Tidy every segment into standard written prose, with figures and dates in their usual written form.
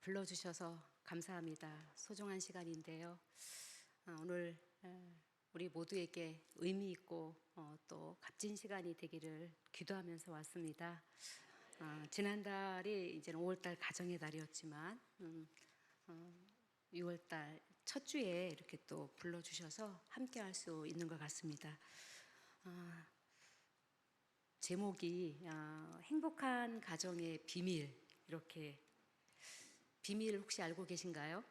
불러주셔서 감사합니다. 소중한 시간인데요. 오늘 우리 모두에게 의미 있고 또 값진 시간이 되기를 기도하면서 왔습니다. 지난달이 이제는 5월달 가정의 달이었지만 6월달 첫 주에 이렇게 또 불러주셔서 함께 할 수 있는 것 같습니다. 제목이 행복한 가정의 비밀, 이렇게. 비밀 혹시 알고 계신가요?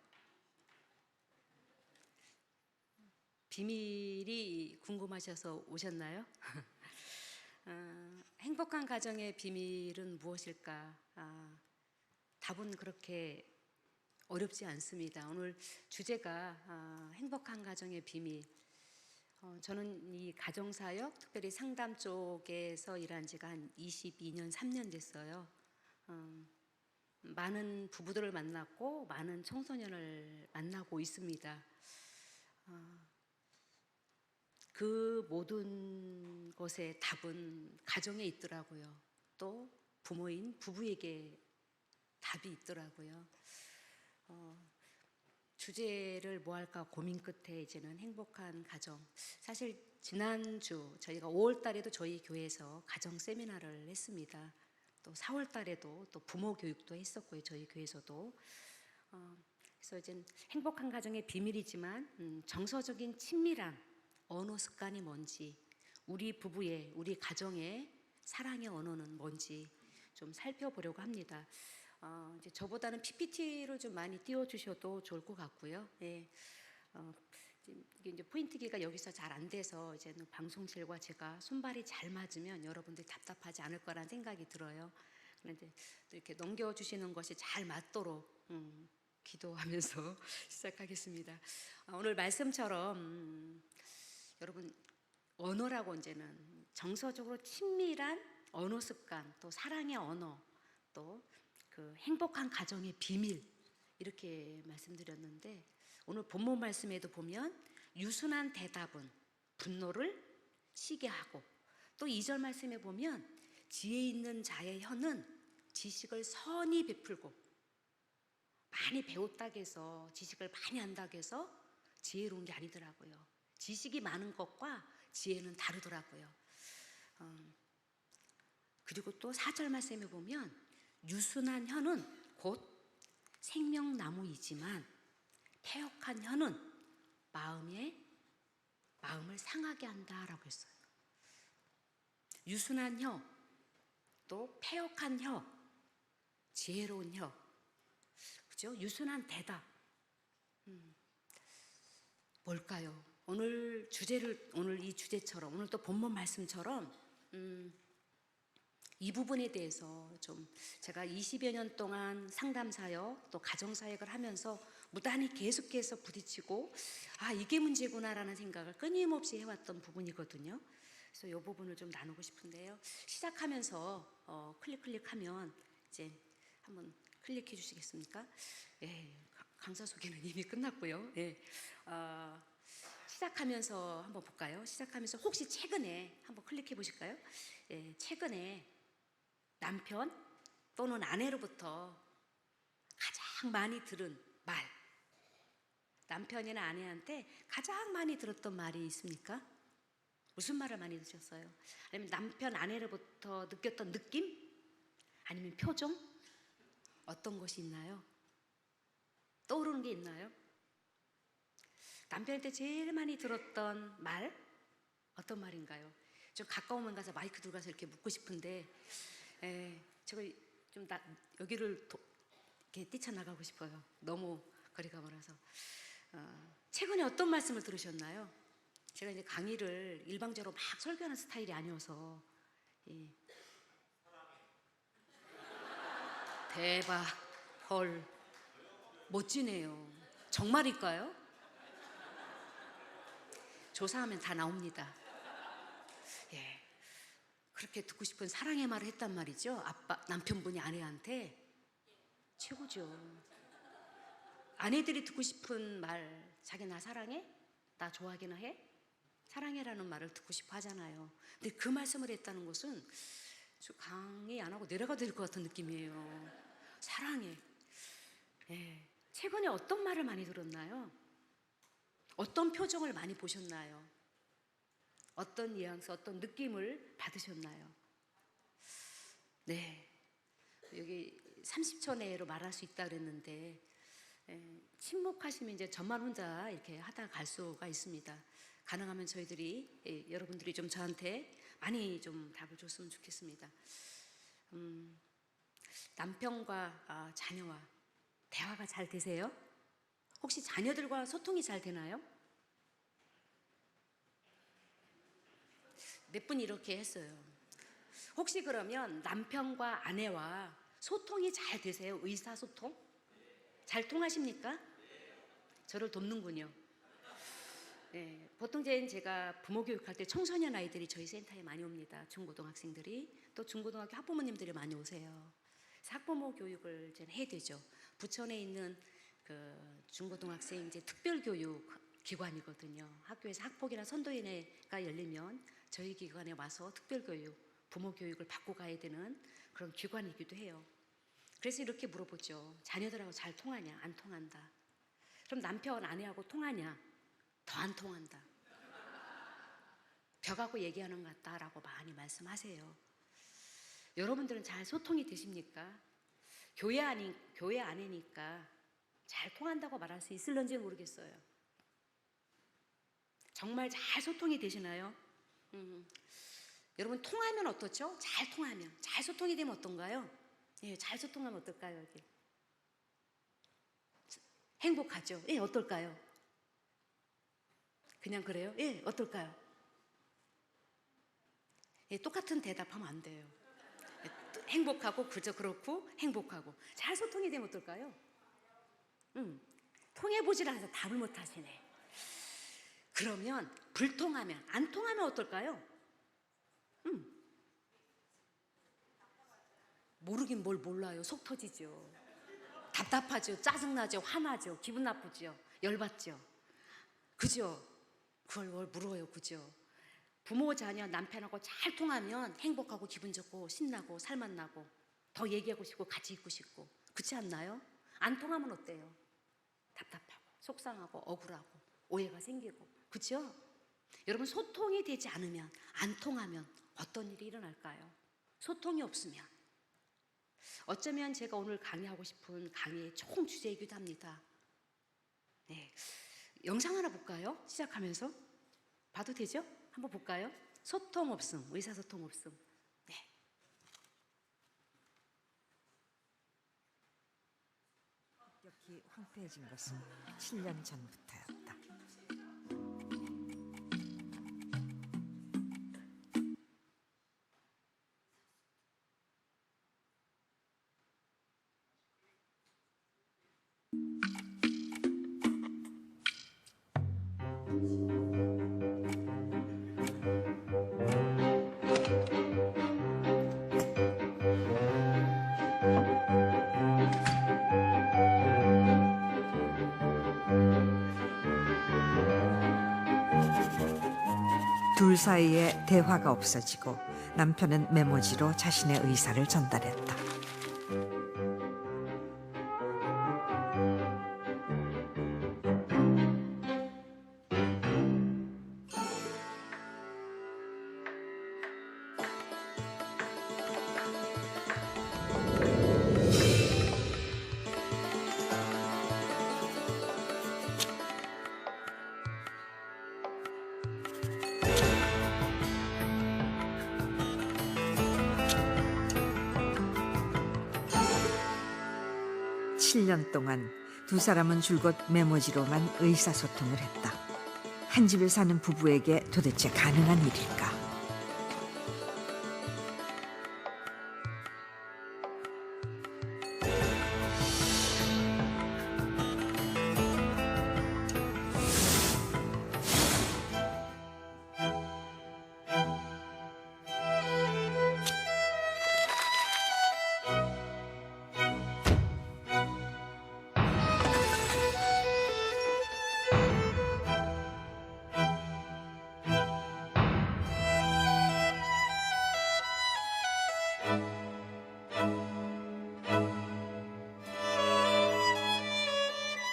비밀이 궁금하셔서 오셨나요? 행복한 가정의 비밀은 무엇일까? 답은 그렇게 어렵지 않습니다. 오늘 주제가 행복한 가정의 비밀. 저는 이 가정사역, 특별히 상담 쪽에서 일한 지가 한 22년, 3년 됐어요. 많은 부부들을 만났고 많은 청소년을 만나고 있습니다. 그 모든 것의 답은 가정에 있더라고요. 또 부모인 부부에게 답이 있더라고요. 주제를 뭐 할까 고민 끝에 이제는 행복한 가정. 사실 지난주 저희가 5월 달에도 저희 교회에서 가정 세미나를 했습니다. 또 4월 달에도 또 부모 교육도 했었고요. 저희 교회에서도. 그래서 이제 행복한 가정의 비밀이지만 정서적인 친밀한 언어 습관이 뭔지, 우리 부부의, 우리 가정의 사랑의 언어는 뭔지 좀 살펴보려고 합니다. 이제 저보다는 PPT를 좀 많이 띄워주셔도 좋을 것 같고요. 예. 이게 이제 포인트기가 여기서 잘 안 돼서 이제는 방송실과 제가 손발이 잘 맞으면 여러분들이 답답하지 않을 거라는 생각이 들어요. 그런데 이렇게 넘겨주시는 것이 잘 맞도록 기도하면서 시작하겠습니다. 오늘 말씀처럼 여러분 언어라고 이제는 정서적으로 친밀한 언어 습관, 또 사랑의 언어, 또 그 행복한 가정의 비밀, 이렇게 말씀드렸는데 오늘 본문 말씀에도 보면 유순한 대답은 분노를 쉬게 하고, 또 2절 말씀에 보면 지혜 있는 자의 혀는 지식을 선히 베풀고, 많이 배웠다고 해서 지식을 많이 한다고 해서 지혜로운 게 아니더라고요. 지식이 많은 것과 지혜는 다르더라고요. 그리고 또 4절 말씀에 보면 유순한 혀는 곧 생명나무이지만 패역한 혀는 마음을 상하게 한다라고 했어요. 유순한 혀, 또 패역한 혀, 지혜로운 혀, 그죠? 유순한 대답. 뭘까요? 오늘 이 주제처럼, 오늘 또 본문 말씀처럼 이 부분에 대해서 좀 제가 20여 년 동안 상담사역 또 가정사역을 하면서 무단히 계속해서 부딪히고 이게 문제구나라는 생각을 끊임없이 해왔던 부분이거든요. 그래서 이 부분을 좀 나누고 싶은데요. 시작하면서 클릭하면 이제 한번 클릭해 주시겠습니까? 예, 강사 소개는 이미 끝났고요. 예, 시작하면서 한번 볼까요? 시작하면서 혹시 최근에 한번 클릭해 보실까요? 예, 최근에 남편 또는 아내로부터 가장 많이 들은 말, 남편이나 아내한테 가장 많이 들었던 말이 있습니까? 무슨 말을 많이 드셨어요? 아니면 남편, 아내로부터 느꼈던 느낌? 아니면 표정? 어떤 것이 있나요? 떠오르는 게 있나요? 남편한테 제일 많이 들었던 말? 어떤 말인가요? 좀 가까우면 가서 마이크 들고 가서 이렇게 묻고 싶은데 제가 좀 여기를 이렇게 뛰쳐나가고 싶어요. 너무 거리가 멀어서. 최근에 어떤 말씀을 들으셨나요? 제가 이제 강의를 일방적으로 막 설교하는 스타일이 아니어서. 예. 대박, 헐, 멋지네요. 정말일까요? 조사하면 다 나옵니다. 예. 그렇게 듣고 싶은 사랑의 말을 했단 말이죠. 남편분이 아내한테. 최고죠. 아내들이 듣고 싶은 말, 자기 나 사랑해? 나 좋아하기나 해? 사랑해라는 말을 듣고 싶어 하잖아요. 근데 그 말씀을 했다는 것은 강의 안 하고 내려가도 될 것 같은 느낌이에요. 사랑해. 예, 최근에 어떤 말을 많이 들었나요? 어떤 표정을 많이 보셨나요? 어떤 뉘앙스, 어떤 느낌을 받으셨나요? 네, 여기 30초 내로 말할 수 있다 그랬는데 침묵하시면 이제 저만 혼자 이렇게 하다 갈 수가 있습니다. 가능하면 저희들이 여러분들이 좀 저한테 많이 좀 답을 줬으면 좋겠습니다. 남편과 자녀와 대화가 잘 되세요? 혹시 자녀들과 소통이 잘 되나요? 몇 분 이렇게 했어요. 혹시 그러면 남편과 아내와 소통이 잘 되세요? 의사소통? 잘 통하십니까? 저를 돕는군요. 네, 보통 제가 부모 교육할 때 청소년 아이들이 저희 센터에 많이 옵니다. 중고등학생들이 또 중고등학교 학부모님들이 많이 오세요. 그래서 학부모 교육을 이제 해야 되죠. 부천에 있는 그 중고등학생 이제 특별교육 기관이거든요. 학교에서 학폭이나 선도위원회가 열리면 저희 기관에 와서 특별교육, 부모 교육을 받고 가야 되는 그런 기관이기도 해요. 그래서 이렇게 물어보죠. 자녀들하고 잘 통하냐? 안 통한다. 그럼 남편, 아내하고 통하냐? 더 안 통한다. 벽하고 얘기하는 것 같다라고 많이 말씀하세요. 여러분들은 잘 소통이 되십니까? 교회 안이니까 잘 통한다고 말할 수 있을런지 모르겠어요. 정말 잘 소통이 되시나요? 여러분 통하면 어떻죠? 잘 통하면, 잘 소통이 되면 어떤가요? 예, 잘 소통하면 어떨까요? 여기? 행복하죠? 예, 어떨까요? 그냥 그래요? 예, 어떨까요? 예, 똑같은 대답하면 안 돼요. 예, 행복하고 그저 그렇고 행복하고 잘 소통이 되면 어떨까요? 통해보질 않아서 답을 못 하시네. 그러면 불통하면, 안 통하면 어떨까요? 모르긴 뭘 몰라요. 속 터지죠. 답답하죠. 짜증나죠. 화나죠. 기분 나쁘죠. 열받죠. 그죠? 그걸 뭘 물어요. 그죠? 부모, 자녀, 남편하고 잘 통하면 행복하고 기분 좋고 신나고 살맛나고 더 얘기하고 싶고 같이 있고 싶고 그렇지 않나요? 안 통하면 어때요? 답답하고 속상하고 억울하고 오해가 생기고 그죠? 여러분 소통이 되지 않으면 안 통하면 어떤 일이 일어날까요? 소통이 없으면 어쩌면 제가 오늘 강의하고 싶은 강의의 총 주제이기도 합니다. 네, 영상 하나 볼까요? 시작하면서 봐도 되죠? 한번 볼까요? 소통 없음, 의사소통 없음. 네. 급격히 황폐해진 것은 7년 전부터였다. 둘 사이에 대화가 없어지고 남편은 메모지로 자신의 의사를 전달했다. 칠 년 동안 두 사람은 줄곧 메모지로만 의사소통을 했다. 한 집에 사는 부부에게 도대체 가능한 일일까?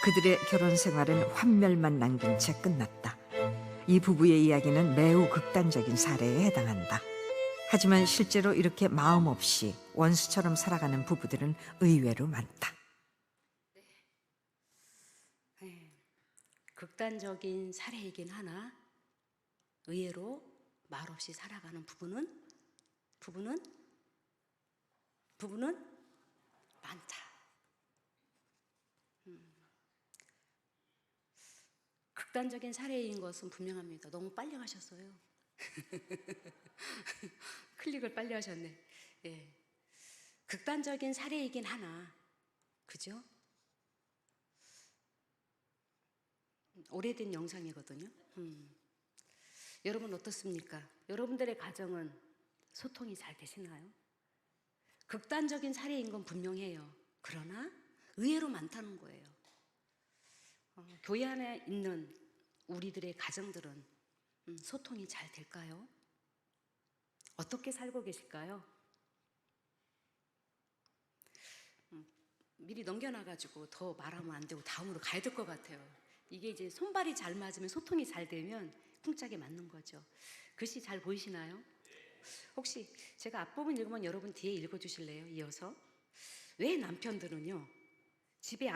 그들의 결혼 생활은 환멸만 남긴 채 끝났다. 이 부부의 이야기는 매우 극단적인 사례에 해당한다. 하지만 실제로 이렇게 마음 없이 원수처럼 살아가는 부부들은 의외로 많다. 네, 극단적인 사례이긴 하나 의외로 말없이 살아가는 부부는 많다. 극단적인 사례인 것은 분명합니다. 너무 빨리 가셨어요. 클릭을 빨리 하셨네. 예. 극단적인 사례이긴 하나, 그죠? 오래된 영상이거든요. 여러분 어떻습니까? 여러분들의 가정은 소통이 잘 되시나요? 극단적인 사례인 건 분명해요. 그러나 의외로 많다는 거예요. 교회 안에 있는 우리들의 가정들은 소통이 잘 될까요? 어떻게 살고 계실까요? 미리 넘겨놔가지고 더 말하면 안 되고 다음으로 가야 될 것 같아요. 이게 이제 손발이 잘 맞으면, 소통이 잘 되면 쿵짝이 맞는 거죠. 글씨 잘 보이시나요? 혹시 제가 앞부분 읽으면 여러분 뒤에 읽어주실래요? 이어서. 왜 남편들은요, 집에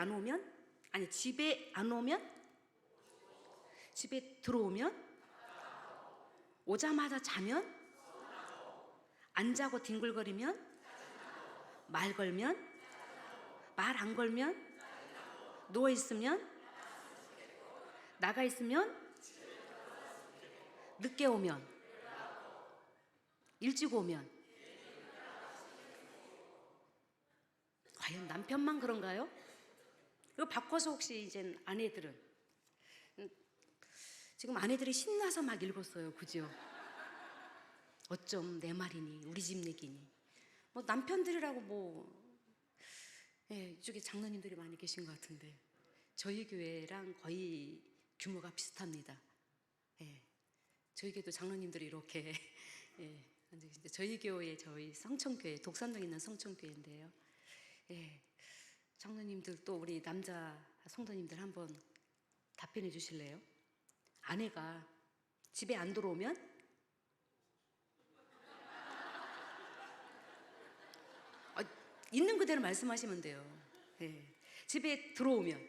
들어오면, 오자마자 자면, 안 자고 뒹굴거리면, 말 걸면, 말 안 걸면, 누워있으면, 나가 있으면, 늦게 오면, 일찍 오면. 과연 남편만 그런가요? 이거 바꿔서 혹시 이제 아내들은, 지금 아내들이 신나서 막 읽었어요. 그죠? 어쩜 내 말이니, 우리 집 얘기니. 뭐 남편들이라고 예, 이쪽에 장로님들이 많이 계신 것 같은데 저희 교회랑 거의 규모가 비슷합니다. 예, 저희 교회도 장로님들이 이렇게 예, 저희 교회, 저희 성천교회, 독산동에 있는 성천교회인데요. 예, 장로님들 또 우리 남자 성도님들 한번 답변해 주실래요? 아내가 집에 안 들어오면 있는 그대로 말씀하시면 돼요. 예. 집에 들어오면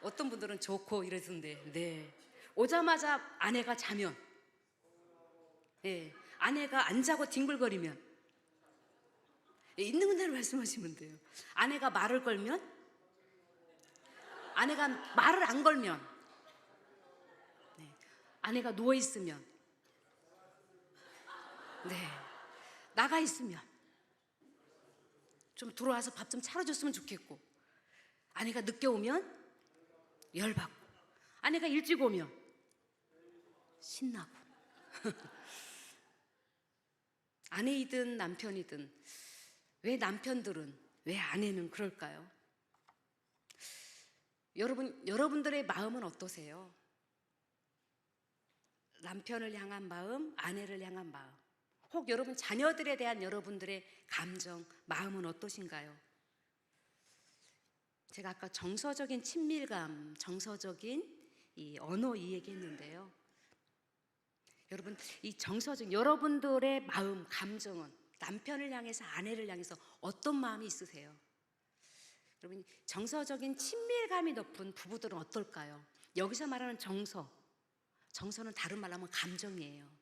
어떤 분들은 좋고 이러던데, 네. 오자마자 아내가 자면, 예. 아내가 안 자고 뒹굴거리면, 예. 있는 그대로 말씀하시면 돼요. 아내가 말을 걸면, 아내가 말을 안 걸면, 네. 아내가 누워 있으면, 네. 나가 있으면 좀 들어와서 밥 좀 차려줬으면 좋겠고, 아내가 늦게 오면 열받고, 아내가 일찍 오면 신나고. 아내이든 남편이든 왜 아내는 그럴까요? 여러분들의 마음은 어떠세요? 남편을 향한 마음, 아내를 향한 마음, 혹 여러분 자녀들에 대한 여러분들의 감정, 마음은 어떠신가요? 제가 아까 정서적인 친밀감, 정서적인 이 언어 이 얘기했는데요. 여러분, 이 정서적 여러분들의 마음, 감정은 남편을 향해서, 아내를 향해서 어떤 마음이 있으세요? 여러분, 정서적인 친밀감이 높은 부부들은 어떨까요? 여기서 말하는 정서는 다른 말로 하면 감정이에요.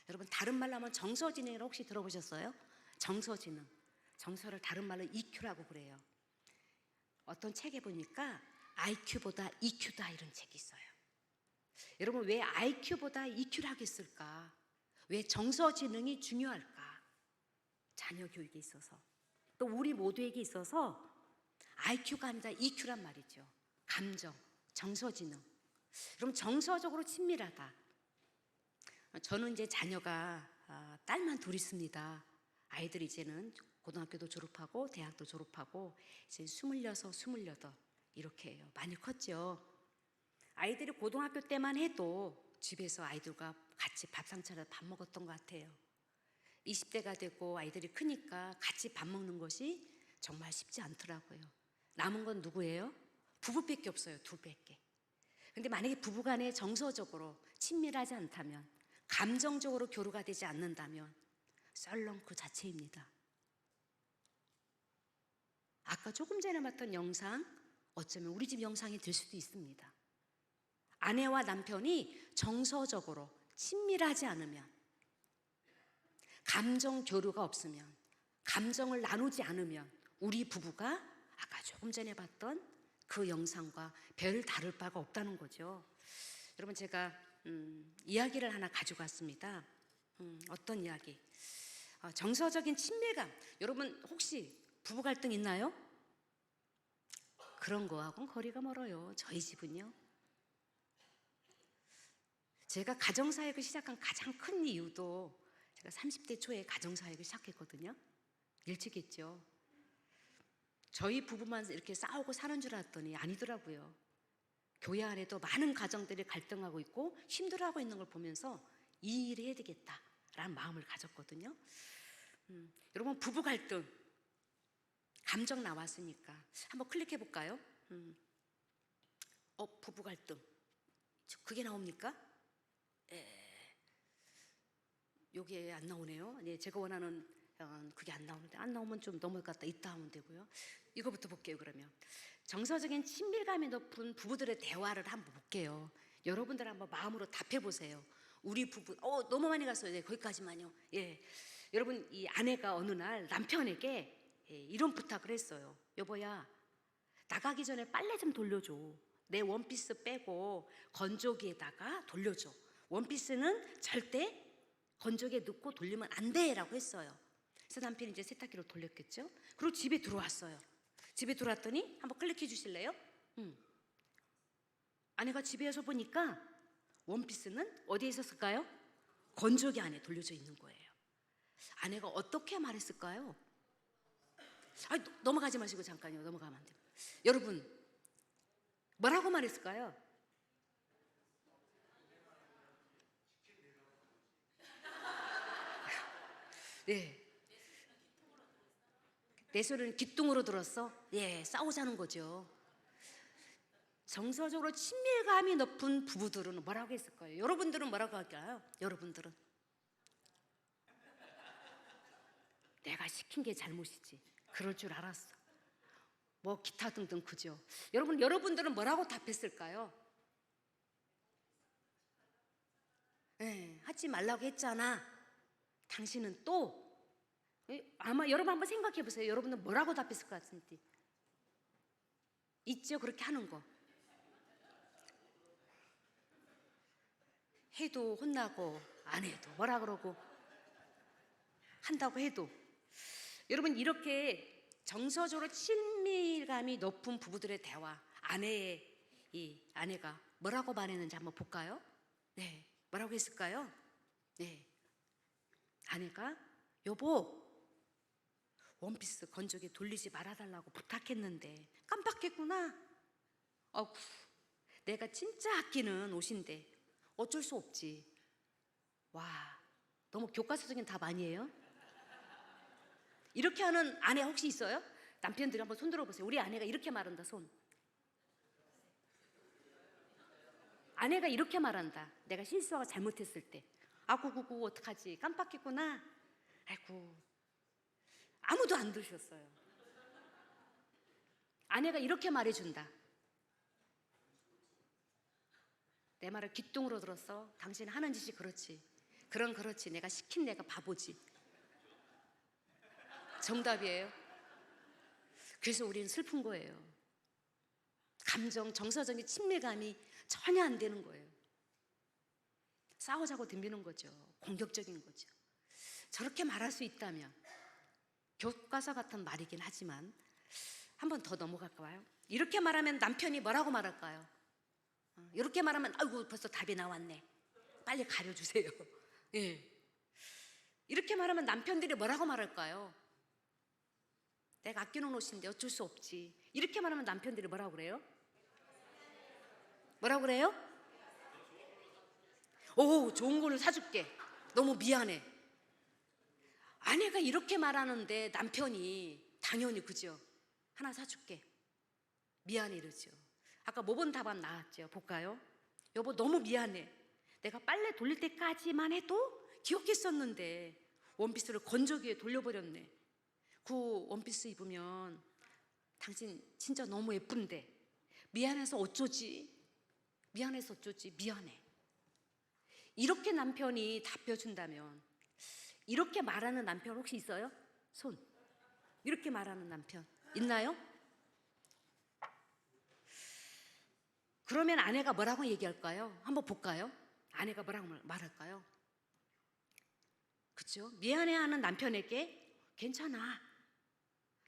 여러분, 다른 말로 하면 정서지능이라고 혹시 들어보셨어요? 정서지능. 정서를 다른 말로 EQ라고 그래요. 어떤 책에 보니까 IQ보다 EQ다 이런 책이 있어요. 여러분, 왜 IQ보다 EQ를 하겠을까? 왜 정서지능이 중요할까? 자녀 교육에 있어서, 또 우리 모두에게 있어서 IQ가 아니라 EQ란 말이죠. 감정, 정서지능. 그럼 정서적으로 친밀하다. 저는 이제 자녀가 딸만 둘 있습니다. 아이들이 이제는 고등학교도 졸업하고 대학도 졸업하고 이제 26, 28 이렇게 해요. 많이 컸죠. 아이들이 고등학교 때만 해도 집에서 아이들과 같이 밥상 차려 밥 먹었던 것 같아요. 20대가 되고 아이들이 크니까 같이 밥 먹는 것이 정말 쉽지 않더라고요. 남은 건 누구예요? 부부밖에 없어요. 둘밖에. 근데 만약에 부부간에 정서적으로 친밀하지 않다면, 감정적으로 교류가 되지 않는다면 썰렁 그 자체입니다. 아까 조금 전에 봤던 영상, 어쩌면 우리 집 영상이 될 수도 있습니다. 아내와 남편이 정서적으로 친밀하지 않으면, 감정 교류가 없으면, 감정을 나누지 않으면 우리 부부가 아까 조금 전에 봤던 그 영상과 별 다를 바가 없다는 거죠. 여러분, 제가 이야기를 하나 가져갔습니다. 어떤 이야기? 정서적인 친밀감. 여러분 혹시 부부 갈등 있나요? 그런 거하고는 거리가 멀어요. 저희 집은요. 제가 가정사역을 시작한 가장 큰 이유도, 제가 30대 초에 가정사역을 시작했거든요. 일찍 했죠. 저희 부부만 이렇게 싸우고 사는 줄 알았더니 아니더라고요. 교회 안에도 많은 가정들이 갈등하고 있고 힘들어하고 있는 걸 보면서 이 일을 해야 되겠다라는 마음을 가졌거든요. 여러분, 부부 갈등, 감정 나왔으니까 한번 클릭해 볼까요? 부부 갈등. 그게 나옵니까? 요게 안 나오네요. 네, 제가 원하는 그게 안 나오는데, 안 나오면 좀 넘어갔다 이따 하면 되고요. 이거부터 볼게요. 그러면 정서적인 친밀감이 높은 부부들의 대화를 한번 볼게요. 여러분들 한번 마음으로 답해 보세요. 우리 부부 너무 많이 갔어요. 네, 거기까지만요. 예, 여러분, 이 아내가 어느 날 남편에게 이런 부탁을 했어요. 여보야, 나가기 전에 빨래 좀 돌려줘. 내 원피스 빼고 건조기에다가 돌려줘. 원피스는 절대 건조기에 넣고 돌리면 안 돼라고 했어요. 그래서 남편이 이제 세탁기로 돌렸겠죠. 그리고 집에 들어왔어요. 집에 들어왔더니 한번 클릭해 주실래요? 아내가 집에 와서 보니까 원피스는 어디에 있었을까요? 건조기 안에 돌려져 있는 거예요. 아내가 어떻게 말했을까요? 넘어가지 마시고 잠깐요. 넘어가면 안 돼요. 여러분, 뭐라고 말했을까요? 네. 내 소리는 귓등으로 들었어? 예, 싸우자는 거죠. 정서적으로 친밀감이 높은 부부들은 뭐라고 했을 거예요? 여러분들은 뭐라고 할까요? 여러분들은 내가 시킨 게 잘못이지, 그럴 줄 알았어, 뭐 기타 등등, 그죠? 여러분들은 뭐라고 답했을까요? 하지 말라고 했잖아. 당신은 또. 아마 여러분 한번 생각해 보세요. 여러분은 뭐라고 답했을 것 같은지. 있죠, 그렇게 하는 거. 해도 혼나고 안 해도 뭐라 그러고, 한다고 해도. 여러분, 이렇게 정서적으로 친밀감이 높은 부부들의 대화, 아내가 뭐라고 말했는지 한번 볼까요? 네, 뭐라고 했을까요? 네, 아내가 여보, 원피스 건조기 돌리지 말아달라고 부탁했는데 깜빡했구나. 내가 진짜 아끼는 옷인데 어쩔 수 없지. 와, 너무 교과서적인 답 아니에요? 이렇게 하는 아내 혹시 있어요? 남편들이 한번 손 들어보세요. 우리 아내가 이렇게 말한다. 손. 아내가 이렇게 말한다. 내가 실수하고 잘못했을 때. 아구구구 어떡하지? 깜빡했구나. 아이고. 아무도 안 들으셨어요. 아내가 이렇게 말해준다. 내 말을 귓등으로 들었어. 당신 하는 짓이 그렇지. 그렇지. 내가 시킨 내가 바보지. 정답이에요. 그래서 우리는 슬픈 거예요. 정서적인 친밀감이 전혀 안 되는 거예요. 싸우자고 덤비는 거죠. 공격적인 거죠. 저렇게 말할 수 있다면, 교과서 같은 말이긴 하지만 한 번 더 넘어갈까요? 이렇게 말하면 남편이 뭐라고 말할까요? 이렇게 말하면 아이고 벌써 답이 나왔네, 빨리 가려주세요. 예. 이렇게 말하면 남편들이 뭐라고 말할까요? 내가 아끼는 옷인데 어쩔 수 없지. 이렇게 말하면 남편들이 뭐라고 그래요? 뭐라고 그래요? 좋은 걸로 사줄게, 너무 미안해. 아내가 이렇게 말하는데 남편이 당연히 그죠. 하나 사줄게. 미안해 이러죠. 아까 뭐 본 답안 나왔죠. 볼까요? 여보 너무 미안해. 내가 빨래 돌릴 때까지만 해도 기억했었는데 원피스를 건조기에 돌려버렸네. 그 원피스 입으면 당신 진짜 너무 예쁜데 미안해서 어쩌지? 미안해서 어쩌지? 미안해. 이렇게 남편이 답해준다면, 이렇게 말하는 남편 혹시 있어요? 손. 이렇게 말하는 남편 있나요? 그러면 아내가 뭐라고 얘기할까요? 한번 볼까요? 아내가 뭐라고 말할까요? 그렇죠? 미안해하는 남편에게 괜찮아.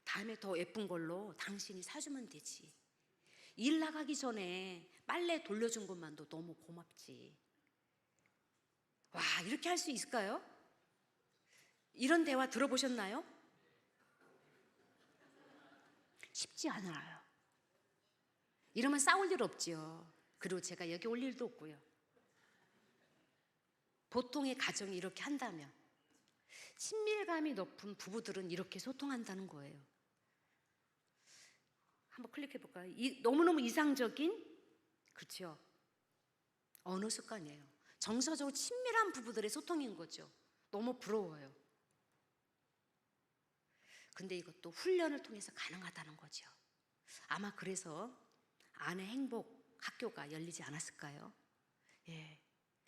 다음에 더 예쁜 걸로 당신이 사주면 되지. 일 나가기 전에 빨래 돌려준 것만도 너무 고맙지. 와, 이렇게 할 수 있을까요? 이런 대화 들어보셨나요? 쉽지 않아요. 이러면 싸울 일 없지요. 그리고 제가 여기 올 일도 없고요. 보통의 가정이 이렇게 한다면, 친밀감이 높은 부부들은 이렇게 소통한다는 거예요. 한번 클릭해 볼까요? 너무너무 이상적인, 그렇죠? 언어 습관이에요. 정서적으로 친밀한 부부들의 소통인 거죠. 너무 부러워요. 근데 이것도 훈련을 통해서 가능하다는 거죠. 아마 그래서 아내 행복 학교가 열리지 않았을까요? 예,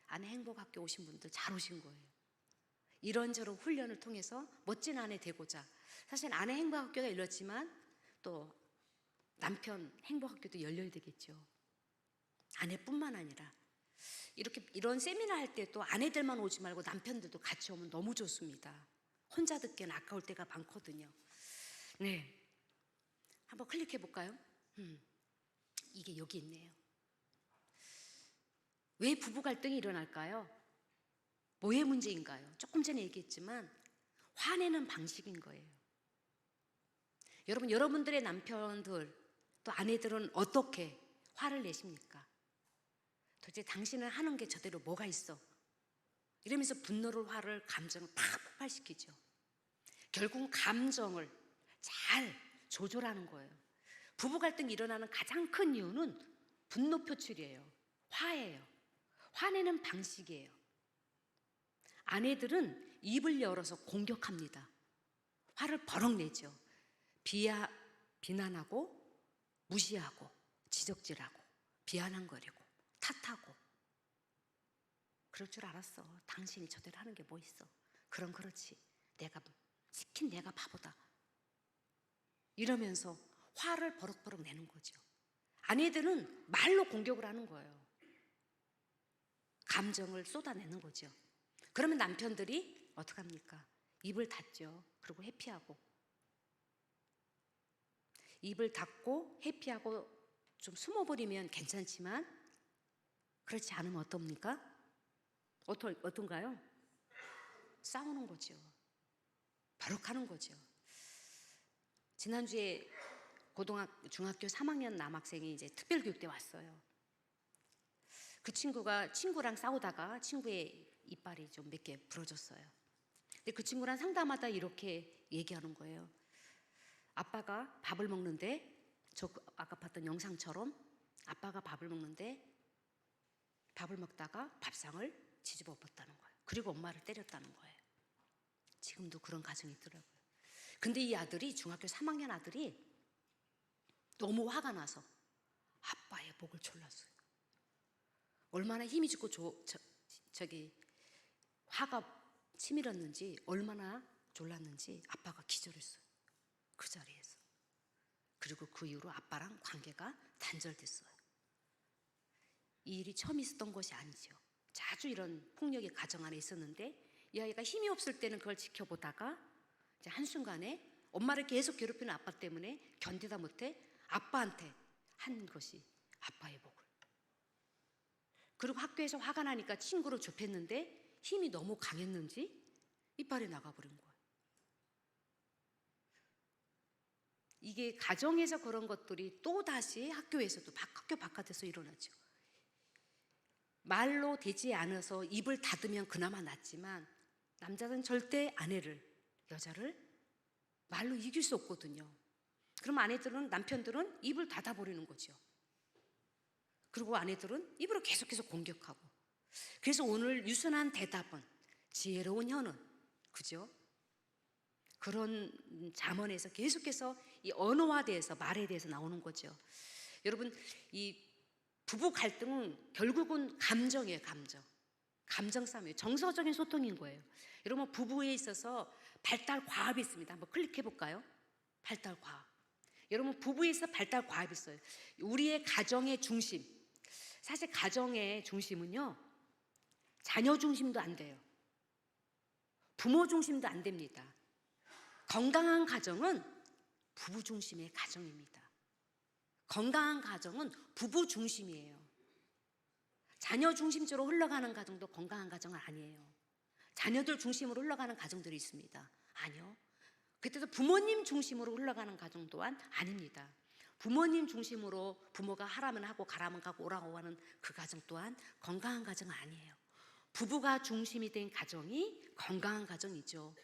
아내 행복 학교 오신 분들 잘 오신 거예요. 이런저런 훈련을 통해서 멋진 아내 되고자. 사실 아내 행복 학교가 열렸지만 또 남편 행복 학교도 열려야 되겠죠. 아내뿐만 아니라 이런 세미나 할 때 또 아내들만 오지 말고 남편들도 같이 오면 너무 좋습니다. 혼자 듣기엔 아까울 때가 많거든요. 네, 한번 클릭해 볼까요? 이게 여기 있네요. 왜 부부 갈등이 일어날까요? 뭐의 문제인가요? 조금 전에 얘기했지만 화내는 방식인 거예요. 여러분들의 남편들 또 아내들은 어떻게 화를 내십니까? 도대체 당신은 하는 게 저대로 뭐가 있어? 이러면서 분노를, 화를, 감정을 팍 폭발시키죠. 결국은 감정을 잘 조절하는 거예요. 부부 갈등이 일어나는 가장 큰 이유는 분노 표출이에요. 화예요. 화내는 방식이에요. 아내들은 입을 열어서 공격합니다. 화를 버럭 내죠. 비난하고 무시하고 지적질하고 비아냥거리고 탓하고. 그럴 줄 알았어. 당신이 저대로 하는 게 뭐 있어. 그럼 그렇지. 내가 바보다. 이러면서 화를 버럭버럭 내는 거죠. 아내들은 말로 공격을 하는 거예요. 감정을 쏟아내는 거죠. 그러면 남편들이 어떡합니까? 입을 닫죠. 그리고 회피하고. 입을 닫고 회피하고 좀 숨어버리면 괜찮지만 그렇지 않으면 어떻습니까? 어떤가요? 싸우는 거죠. 버럭하는 거죠. 지난주에 중학교 3학년 남학생이 이제 특별교육대 왔어요. 그 친구랑 싸우다가 친구의 이빨이 좀 몇 개 부러졌어요. 근데 그 친구랑 상담하다 이렇게 얘기하는 거예요. 아빠가 밥을 먹는데, 아까 봤던 영상처럼 아빠가 밥을 먹는데 밥을 먹다가 밥상을 뒤집어 엎었다는 거예요. 그리고 엄마를 때렸다는 거예요. 지금도 그런 가정이 있더라고요. 근데 이 아들이, 중학교 3학년 아들이 너무 화가 나서 아빠의 목을 졸랐어요. 얼마나 힘이 죽고 화가 치밀었는지, 얼마나 졸랐는지 아빠가 기절했어요. 그 자리에서. 그리고 그 이후로 아빠랑 관계가 단절됐어요. 이 일이 처음 있었던 것이 아니죠. 자주 이런 폭력이 가정 안에 있었는데 이 아이가 힘이 없을 때는 그걸 지켜보다가 이제 한순간에 엄마를 계속 괴롭히는 아빠 때문에 견디다 못해 아빠한테 한 것이 아빠의 목을. 그리고 학교에서 화가 나니까 친구를 좁혔는데 힘이 너무 강했는지 이빨이 나가버린 거예요. 이게 가정에서 그런 것들이 또 다시 학교에서도, 학교 바깥에서 일어나죠. 말로 되지 않아서 입을 닫으면 그나마 낫지만 남자는 절대 여자를 말로 이길 수 없거든요. 그럼 남편들은 입을 닫아버리는 거죠. 그리고 아내들은 입으로 계속해서 공격하고. 그래서 오늘 유순한 대답은 지혜로운 혀는, 그죠? 그런 잠언에서 계속해서 이 언어에 대해서, 말에 대해서 나오는 거죠. 여러분, 이 부부 갈등은 결국은 감정이에요. 감정 싸움이에요. 정서적인 소통인 거예요. 여러분, 부부에 있어서 발달 과합이 있습니다. 한번 클릭해 볼까요? 발달 과합. 여러분, 부부에서 발달 과합이 있어요. 우리의 가정의 중심, 사실 가정의 중심은요, 자녀 중심도 안 돼요. 부모 중심도 안 됩니다. 건강한 가정은 부부 중심의 가정입니다. 건강한 가정은 부부 중심이에요. 자녀 중심적으로 흘러가는 가정도 건강한 가정은 아니에요. 자녀들 중심으로 흘러가는 가정들이 있습니다. 아니요. 그때도 부모님 중심으로 흘러가는 가정 또한 아닙니다. 부모님 중심으로 부모가 하라면 하고 가라면 가고 오라고 하는 그 가정 또한 건강한 가정은 아니에요. 부부가 중심이 된 가정이 건강한 가정이죠.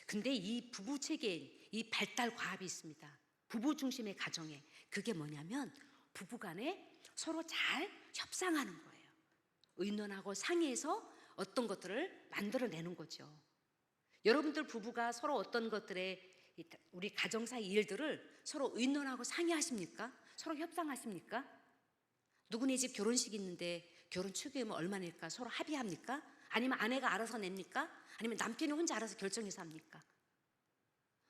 근데 이 부부 체계에 이 발달 과합이 있습니다. 부부 중심의 가정에. 그게 뭐냐면 부부 간에 서로 잘 협상하는 거예요. 의논하고 상의해서 어떤 것들을 만들어내는 거죠. 여러분들 부부가 서로 어떤 것들에 우리 가정사의 일들을 서로 의논하고 상의하십니까? 서로 협상하십니까? 누구네 집 결혼식 있는데 결혼 축의금은 얼마 낼까? 서로 합의합니까? 아니면 아내가 알아서 냅니까? 아니면 남편이 혼자 알아서 결정해서 합니까?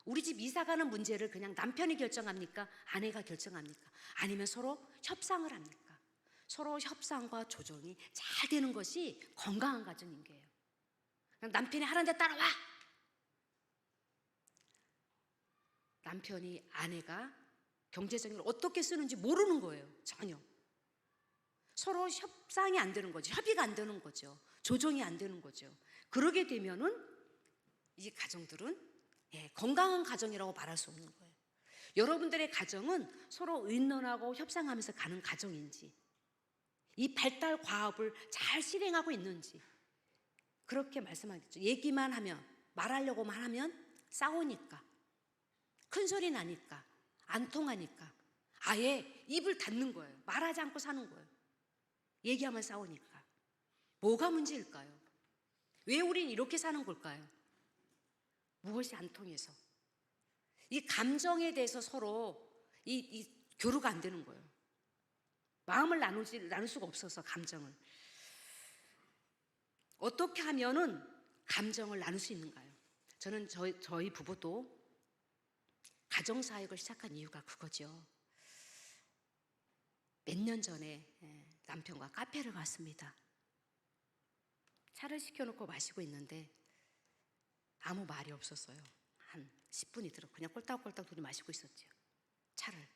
우리 집 이사 가는 문제를 그냥 남편이 결정합니까? 아내가 결정합니까? 아니면 서로 협상을 합니까? 서로 협상과 조정이 잘 되는 것이 건강한 가정인 거예요. 그냥 남편이 하라는 데 따라와! 남편이 아내가 경제적으로 어떻게 쓰는지 모르는 거예요. 전혀. 서로 협상이 안 되는 거죠. 협의가 안 되는 거죠. 조정이 안 되는 거죠. 그러게 되면은 이 가정들은 건강한 가정이라고 말할 수 없는 거예요. 여러분들의 가정은 서로 의논하고 협상하면서 가는 가정인지, 이 발달 과업을 잘 실행하고 있는지, 그렇게 말씀하겠죠. 얘기만 하면, 말하려고만 하면 싸우니까, 큰 소리 나니까, 안 통하니까 아예 입을 닫는 거예요. 말하지 않고 사는 거예요. 얘기하면 싸우니까. 뭐가 문제일까요? 왜 우린 이렇게 사는 걸까요? 무엇이 안 통해서? 이 감정에 대해서 서로 이 교류가 안 되는 거예요. 마음을 나눌 수가 없어서 감정을. 어떻게 하면은 감정을 나눌 수 있는가요? 저는 저희 부부도 가정사역을 시작한 이유가 그거죠. 몇 년 전에 남편과 카페를 갔습니다. 차를 시켜놓고 마시고 있는데 아무 말이 없었어요. 한 10분이 들어 그냥 꼴딱꼴딱 둘이 마시고 있었죠. 차를.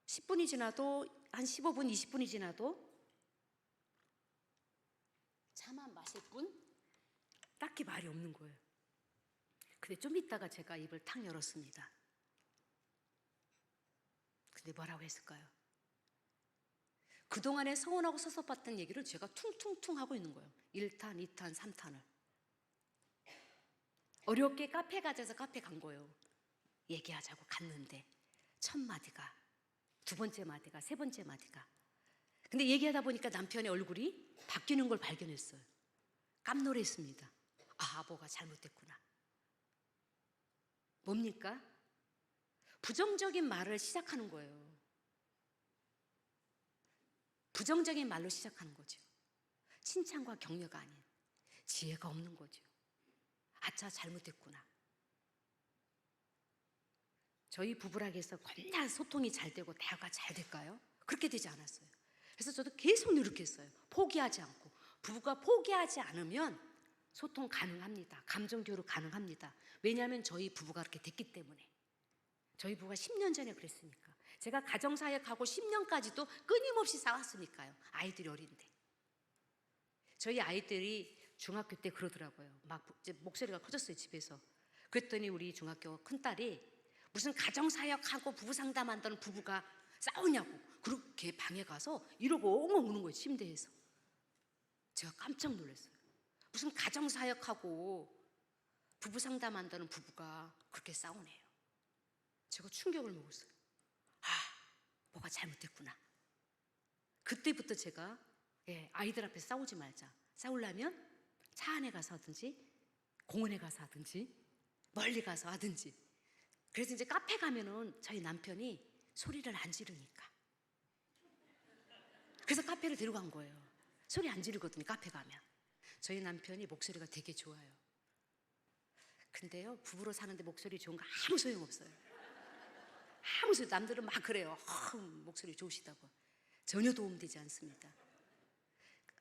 10분이 지나도 한 15분, 20분이 지나도 차만 마실 뿐 딱히 말이 없는 거예요. 근데 좀 있다가 제가 입을 탁 열었습니다. 근데 뭐라고 했을까요? 그동안에 서운하고 섭섭했던 얘기를 제가 퉁퉁퉁 하고 있는 거예요. 1탄, 2탄, 3탄을. 어렵게 카페 가자서 카페 간 거예요. 얘기하자고 갔는데 첫 마디가, 두 번째 마디가, 세 번째 마디가. 근데 얘기하다 보니까 남편의 얼굴이 바뀌는 걸 발견했어요. 깜놀했습니다. 아, 뭐가 잘못됐구나. 뭡니까? 부정적인 말을 시작하는 거예요. 부정적인 말로 시작하는 거죠. 칭찬과 격려가 아닌 지혜가 없는 거죠. 아차, 잘못됐구나. 저희 부부락에서 겁나 소통이 잘 되고 대화가 잘 될까요? 그렇게 되지 않았어요. 그래서 저도 계속 노력했어요. 포기하지 않고. 부부가 포기하지 않으면 소통 가능합니다. 감정 교류 가능합니다. 왜냐하면 저희 부부가 그렇게 됐기 때문에. 저희 부부가 10년 전에 그랬으니까. 제가 가정사역하고 10년까지도 끊임없이 싸웠으니까요. 아이들이 어린데. 저희 아이들이 중학교 때 그러더라고요. 막 이제 목소리가 커졌어요, 집에서. 그랬더니 우리 중학교 큰딸이 무슨 가정사역하고 부부상담한다는 부부가 싸우냐고. 그렇게 방에 가서 이러고 엉엉 우는 거예요, 침대에서. 제가 깜짝 놀랐어요. 무슨 가정사역하고 부부 상담한다는 부부가 그렇게 싸우네요. 제가 충격을 먹었어요. 아, 뭐가 잘못됐구나. 그때부터 제가 아이들 앞에 싸우지 말자. 싸우려면 차 안에 가서 하든지 공원에 가서 하든지 멀리 가서 하든지. 그래서 이제 카페 가면은 저희 남편이 소리를 안 지르니까. 그래서 카페를 데리고 간 거예요. 소리 안 지르거든요, 카페 가면. 저희 남편이 목소리가 되게 좋아요. 근데요, 부부로 사는데 목소리 좋은 거 아무 소용없어요. 아무 소용. 남들은 막 그래요. 목소리 좋으시다고. 전혀 도움되지 않습니다.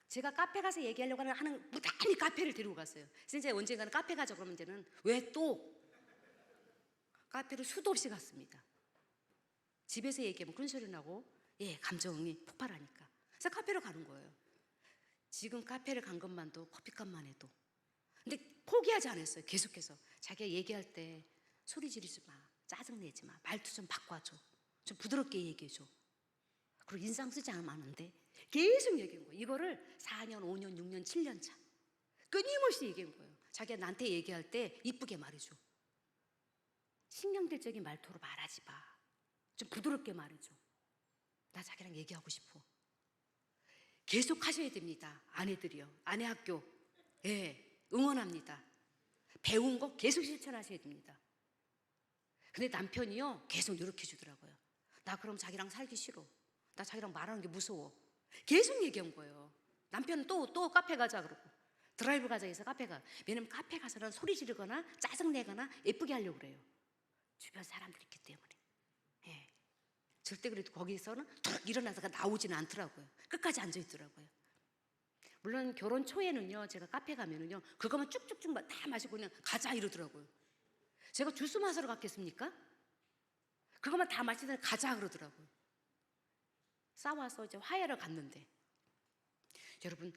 제가 카페 가서 얘기하려고 하는 무단히 카페를 데리고 갔어요. 그래서 이제 언젠가는 카페 가자 그러면 이제는 왜 또 카페를 수도 없이 갔습니다. 집에서 얘기하면 큰 소리 나고 감정이 폭발하니까. 그래서 카페로 가는 거예요. 지금 카페를 간 것만도 커피값만 해도. 근데 포기하지 않았어요. 계속해서 자기가 얘기할 때 소리 지르지 마, 짜증내지 마, 말투 좀 바꿔줘, 좀 부드럽게 얘기해줘. 그리고 인상 쓰지 않으면 안 돼. 계속 얘기한 거예요. 이거를 4년, 5년, 6년, 7년 차 끊임없이 얘기한 거예요. 자기가 나한테 얘기할 때 이쁘게 말해줘. 신경질적인 말투로 말하지 마. 좀 부드럽게 말해줘. 나 자기랑 얘기하고 싶어. 계속 하셔야 됩니다. 아내들이요. 아내 학교. 응원합니다. 배운 거 계속 실천하셔야 됩니다. 근데 남편이요, 계속 노력해 주더라고요. 나 그럼 자기랑 살기 싫어. 나 자기랑 말하는 게 무서워. 계속 얘기한 거예요. 남편은 또 카페 가자 그러고, 드라이브 가자 해서 카페 가. 왜냐면 카페 가서는 소리 지르거나 짜증내거나 예쁘게 하려고 그래요. 주변 사람들이 있기 때문에. 절대 그래도 거기서는 툭 일어나다가 나오지는 않더라고요. 끝까지 앉아 있더라고요. 물론 결혼 초에는요, 제가 카페 가면은요, 그거만 쭉쭉쭉 다 마시고 그냥 가자 이러더라고요. 제가 주스 마시러 갔겠습니까? 그거만 다 마시다가 가자 그러더라고요. 싸워서 이제 화해를 갔는데, 여러분,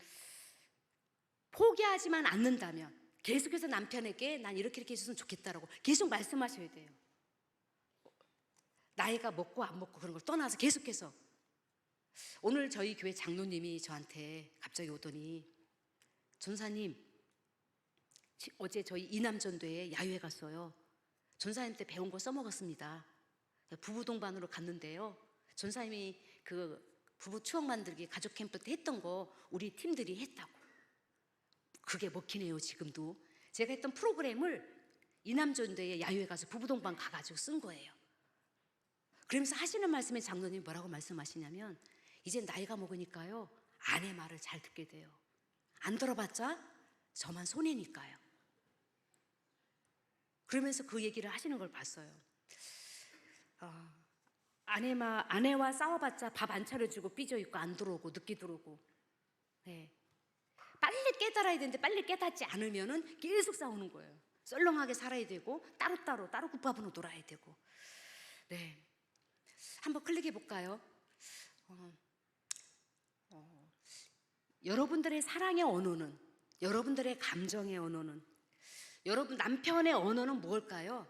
포기하지만 않는다면 계속해서 남편에게 난 이렇게 했으면 좋겠다라고 계속 말씀하셔야 돼요. 나이가 먹고 안 먹고 그런 걸 떠나서 계속해서. 오늘 저희 교회 장로님이 저한테 갑자기 오더니, 전사님, 어제 저희 이남전도에 야유회 갔어요. 전사님 때 배운 거 써먹었습니다. 부부 동반으로 갔는데요, 전사님이 그 부부 추억 만들기 가족 캠프 때 했던 거 우리 팀들이 했다고. 그게 먹히네요. 지금도 제가 했던 프로그램을 이남전도에 야유회 가서 부부 동반 가가지고 쓴 거예요. 그러면서 하시는 말씀에 장로님이 뭐라고 말씀하시냐면, 이제 나이가 먹으니까요, 아내 말을 잘 듣게 돼요. 안 들어봤자 저만 손해니까요. 그러면서 그 얘기를 하시는 걸 봤어요. 아내와 싸워봤자 밥 안 차려주고 삐져있고 안 들어오고 늦게 들어오고. 빨리 깨달아야 되는데 빨리 깨닫지 않으면은 계속 싸우는 거예요. 썰렁하게 살아야 되고 따로 국밥으로 놀아야 되고. 한번 클릭해 볼까요? 여러분들의 사랑의 언어는, 여러분들의 감정의 언어는, 여러분 남편의 언어는 뭘까요?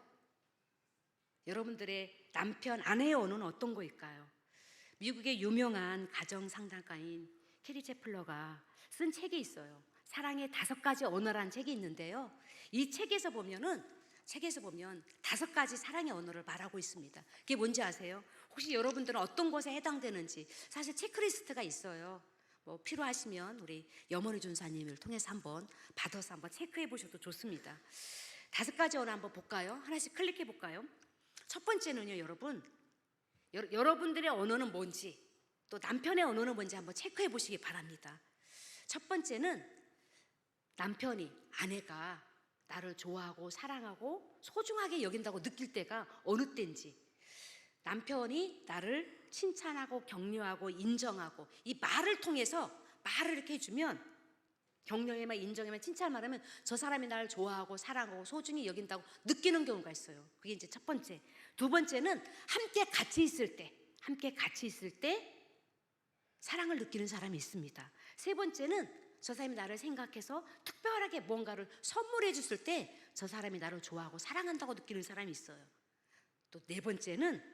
여러분들의 남편, 아내의 언어는 어떤 거일까요? 미국의 유명한 가정 상담가인 캐리 채플러가 쓴 책이 있어요. 사랑의 5가지 언어라는 책이 있는데요, 이 책에서 보면 5가지 사랑의 언어를 말하고 있습니다. 그게 뭔지 아세요? 혹시 여러분들은 어떤 것에 해당되는지 사실 체크리스트가 있어요. 뭐 필요하시면 우리 염원희 전사님을 통해서 한번 받아서 한번 체크해 보셔도 좋습니다. 5가지 언어 한번 볼까요? 하나씩 클릭해 볼까요? 첫 번째는요, 여러분들의 언어는 뭔지, 또 남편의 언어는 뭔지 한번 체크해 보시기 바랍니다. 첫 번째는 남편이, 아내가 나를 좋아하고 사랑하고 소중하게 여긴다고 느낄 때가 어느 때인지, 남편이 나를 칭찬하고 격려하고 인정하고, 이 말을 통해서 말을 이렇게 해주면, 격려에만 인정에만 칭찬만 하면 저 사람이 나를 좋아하고 사랑하고 소중히 여긴다고 느끼는 경우가 있어요. 그게 이제 첫 번째. 두 번째는 함께 같이 있을 때 사랑을 느끼는 사람이 있습니다. 세 번째는 저 사람이 나를 생각해서 특별하게 뭔가를 선물해 줬을 때 저 사람이 나를 좋아하고 사랑한다고 느끼는 사람이 있어요. 또 네 번째는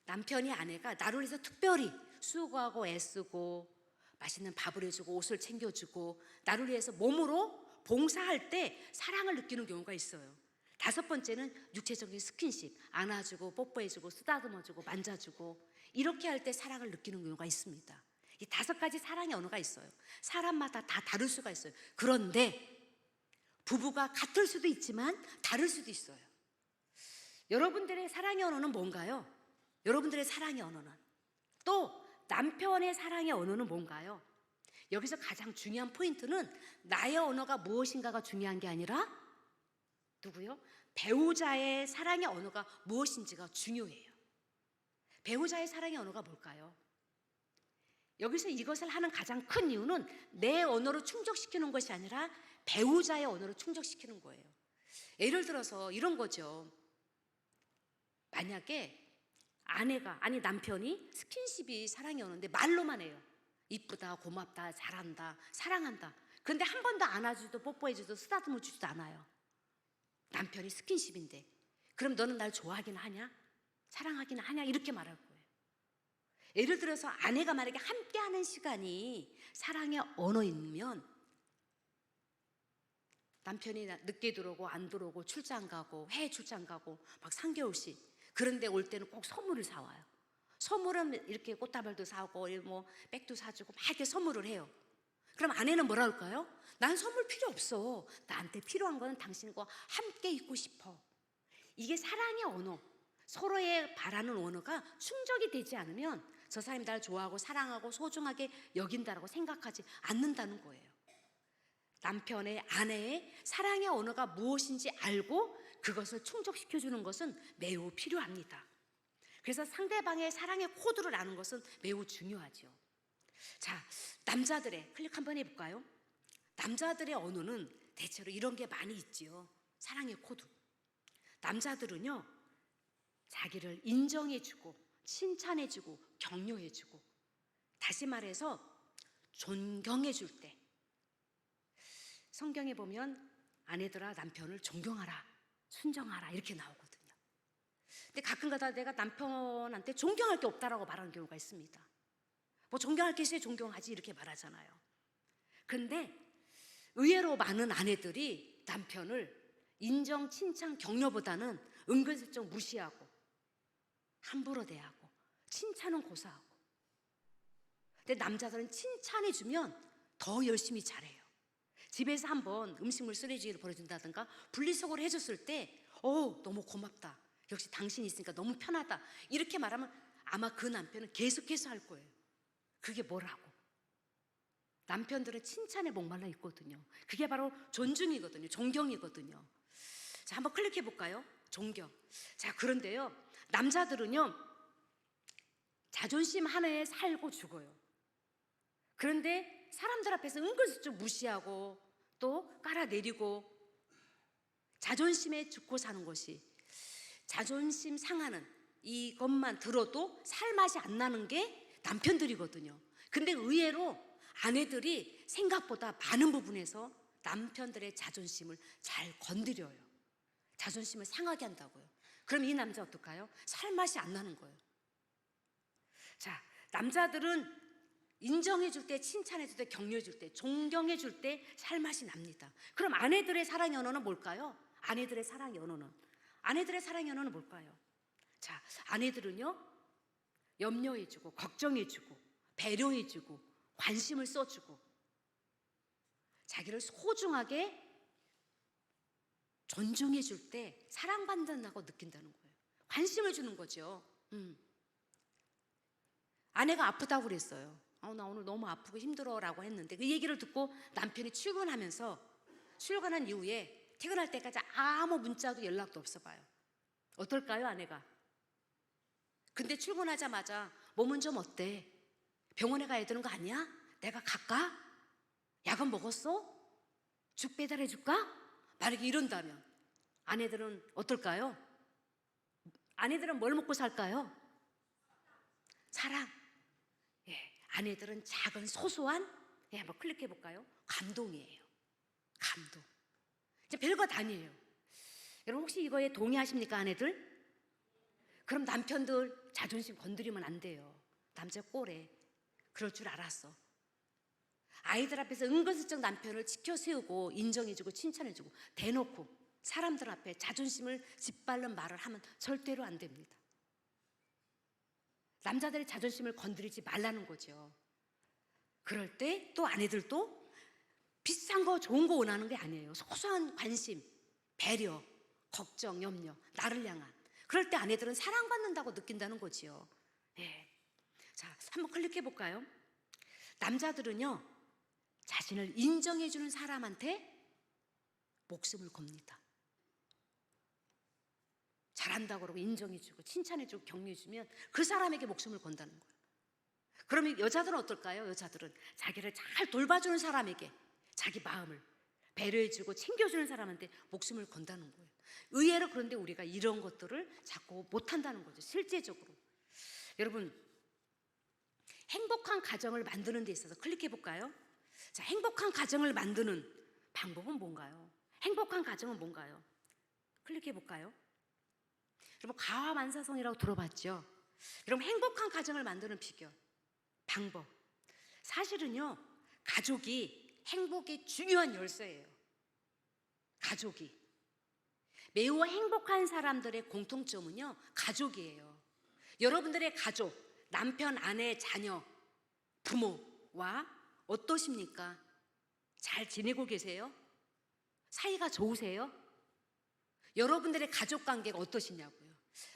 남편이, 아내가 나를 위해서 특별히 수고하고 애쓰고 맛있는 밥을 해주고 옷을 챙겨주고 나를 위해서 몸으로 봉사할 때 사랑을 느끼는 경우가 있어요. 5번째는 육체적인 스킨십, 안아주고 뽀뽀해주고 쓰다듬어주고 만져주고 이렇게 할 때 사랑을 느끼는 경우가 있습니다. 이 5가지 사랑의 언어가 있어요. 사람마다 다 다를 수가 있어요. 그런데 부부가 같을 수도 있지만 다를 수도 있어요. 여러분들의 사랑의 언어는 뭔가요? 여러분들의 사랑의 언어는, 또 남편의 사랑의 언어는 뭔가요? 여기서 가장 중요한 포인트는 나의 언어가 무엇인가가 중요한 게 아니라 누구요? 배우자의 사랑의 언어가 무엇인지가 중요해요. 배우자의 사랑의 언어가 뭘까요? 여기서 이것을 하는 가장 큰 이유는 내 언어로 충족시키는 것이 아니라 배우자의 언어로 충족시키는 거예요. 예를 들어서 이런 거죠. 만약에 남편이 스킨십이 사랑이 오는데 말로만 해요. 이쁘다, 고맙다, 잘한다, 사랑한다. 근데 한 번도 안아주지도 뽀뽀해주지도 쓰다듬어주지도 않아요. 남편이 스킨십인데 그럼 너는 날 좋아하긴 하냐? 사랑하긴 하냐? 이렇게 말할 거예요. 예를 들어서 아내가 만약에 함께하는 시간이 사랑의 언어이면 남편이 늦게 들어오고 안 들어오고 출장 가고 해외 출장 가고 막 3개월씩, 그런데 올 때는 꼭 선물을 사와요. 선물은 이렇게 꽃다발도 사고 뭐 백도 사주고 막 이렇게 선물을 해요. 그럼 아내는 뭐라 할까요? 난 선물 필요 없어. 나한테 필요한 거는 당신과 함께 있고 싶어. 이게 사랑의 언어, 서로의 바라는 언어가 충족이 되지 않으면 저 사람이 날 좋아하고 사랑하고 소중하게 여긴다라고 생각하지 않는다는 거예요. 남편의, 아내의 사랑의 언어가 무엇인지 알고 그것을 충족시켜주는 것은 매우 필요합니다. 그래서 상대방의 사랑의 코드를 아는 것은 매우 중요하죠. 자, 남자들의 클릭 한번 해볼까요? 남자들의 언어는 대체로 이런 게 많이 있지요. 사랑의 코드. 남자들은요, 자기를 인정해주고 칭찬해주고 격려해주고, 다시 말해서 존경해줄 때, 성경에 보면 아내들아 남편을 존경하라, 순정하라 이렇게 나오거든요. 근데 가끔가다 내가 남편한테 존경할 게 없다라고 말하는 경우가 있습니다. 뭐 존경할 게 있어야 존경하지 이렇게 말하잖아요. 근데 의외로 많은 아내들이 남편을 인정, 칭찬, 격려보다는 은근슬쩍 무시하고 함부로 대하고 칭찬은 고사하고. 근데 남자들은 칭찬해주면 더 열심히 잘해요. 집에서 한번 음식물 쓰레기를 버려준다든가 분리수거를 해줬을 때 너무 고맙다, 역시 당신이 있으니까 너무 편하다 이렇게 말하면 아마 그 남편은 계속해서 할 거예요. 그게 뭐라고? 남편들은 칭찬에 목말라 있거든요. 그게 바로 존중이거든요. 존경이거든요. 자, 한번 클릭해 볼까요? 존경. 자, 그런데요, 남자들은요 자존심 하나에 살고 죽어요. 그런데 사람들 앞에서 은근슬쩍 무시하고 또 깔아내리고 자존심에 죽고 사는 것이, 자존심 상하는 이것만 들어도 살맛이 안 나는 게 남편들이거든요. 근데 의외로 아내들이 생각보다 많은 부분에서 남편들의 자존심을 잘 건드려요. 자존심을 상하게 한다고요. 그럼 이 남자 어떨까요? 살맛이 안 나는 거예요. 자, 남자들은 인정해줄 때, 칭찬해줄 때, 격려해줄 때, 존경해줄 때 살맛이 납니다. 그럼 아내들의 사랑의 언어는 뭘까요? 아내들의 사랑의 언어는 뭘까요? 자, 아내들은요 염려해주고 걱정해주고 배려해주고 관심을 써주고 자기를 소중하게 존중해줄 때 사랑받는다고 느낀다는 거예요. 관심을 주는 거죠. 아내가 아프다고 그랬어요. 나 오늘 너무 아프고 힘들어 라고 했는데 그 얘기를 듣고 남편이 출근한 이후에 퇴근할 때까지 아무 문자도 연락도 없어 봐요. 어떨까요, 아내가? 근데 출근하자마자 몸은 좀 어때? 병원에 가야 되는 거 아니야? 내가 갈까? 약은 먹었어? 죽 배달해 줄까? 만약에 이런다면 아내들은 어떨까요? 아내들은 뭘 먹고 살까요? 사랑. 아내들은 작은 소소한, 한번 클릭해 볼까요? 감동이에요. 감동. 이제 별거 다 아니에요. 여러분 혹시 이거에 동의하십니까, 아내들? 그럼 남편들 자존심 건드리면 안 돼요. 남자 꼴에 그럴 줄 알았어. 아이들 앞에서 은근슬쩍 남편을 지켜 세우고 인정해주고 칭찬해주고 대놓고 사람들 앞에 자존심을 짓밟는 말을 하면 절대로 안 됩니다. 남자들의 자존심을 건드리지 말라는 거죠. 그럴 때 또 아내들도 비싼 거 좋은 거 원하는 게 아니에요. 소소한 관심, 배려, 걱정, 염려, 나를 향한. 그럴 때 아내들은 사랑받는다고 느낀다는 거지요. 예. 자, 한번 클릭해 볼까요? 남자들은요, 자신을 인정해주는 사람한테 목숨을 겁니다. 잘한다고 그러고 인정해주고 칭찬해주고 격려해주면 그 사람에게 목숨을 건다는 거예요. 그러면 여자들은 어떨까요? 여자들은 자기를 잘 돌봐주는 사람에게 자기 마음을 배려해주고 챙겨주는 사람한테 목숨을 건다는 거예요. 의외로 그런데 우리가 이런 것들을 자꾸 못한다는 거죠. 실제적으로. 여러분, 행복한 가정을 만드는 데 있어서 클릭해 볼까요? 자, 행복한 가정을 만드는 방법은 뭔가요? 행복한 가정은 뭔가요? 클릭해 볼까요? 여러분, 가화만사성이라고 들어봤죠? 여러분, 행복한 가정을 만드는 비결, 방법. 사실은요, 가족이 행복의 중요한 열쇠예요. 가족이. 매우 행복한 사람들의 공통점은요, 가족이에요. 여러분들의 가족, 남편, 아내, 자녀, 부모와 어떠십니까? 잘 지내고 계세요? 사이가 좋으세요? 여러분들의 가족 관계가 어떠시냐고요.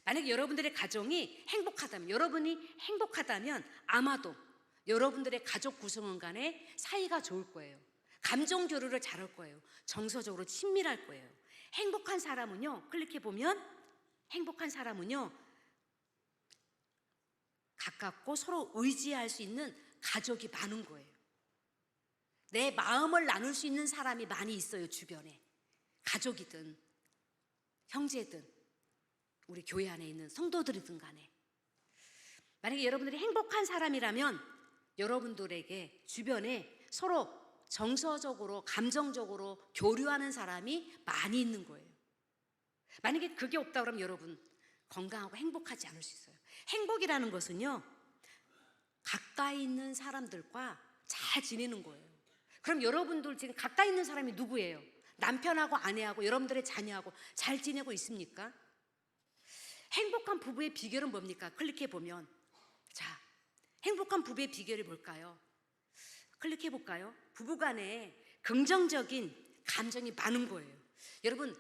만약에 여러분들의 가정이 행복하다면, 여러분이 행복하다면 아마도 여러분들의 가족 구성원 간에 사이가 좋을 거예요. 감정 교류를 잘할 거예요. 정서적으로 친밀할 거예요. 행복한 사람은요, 클릭해 보면 행복한 사람은요, 가깝고 서로 의지할 수 있는 가족이 많은 거예요. 내 마음을 나눌 수 있는 사람이 많이 있어요, 주변에. 가족이든 형제든 우리 교회 안에 있는 성도들이든 간에. 만약에 여러분들이 행복한 사람이라면 여러분들에게 주변에 서로 정서적으로 감정적으로 교류하는 사람이 많이 있는 거예요. 만약에 그게 없다 그러면 여러분 건강하고 행복하지 않을 수 있어요. 행복이라는 것은요, 가까이 있는 사람들과 잘 지내는 거예요. 그럼 여러분들 지금 가까이 있는 사람이 누구예요? 남편하고 아내하고 여러분들의 자녀하고 잘 지내고 있습니까? 행복한 부부의 비결은 뭡니까? 클릭해 보면, 자, 행복한 부부의 비결이 뭘까요? 클릭해 볼까요? 부부간에 긍정적인 감정이 많은 거예요. 여러분,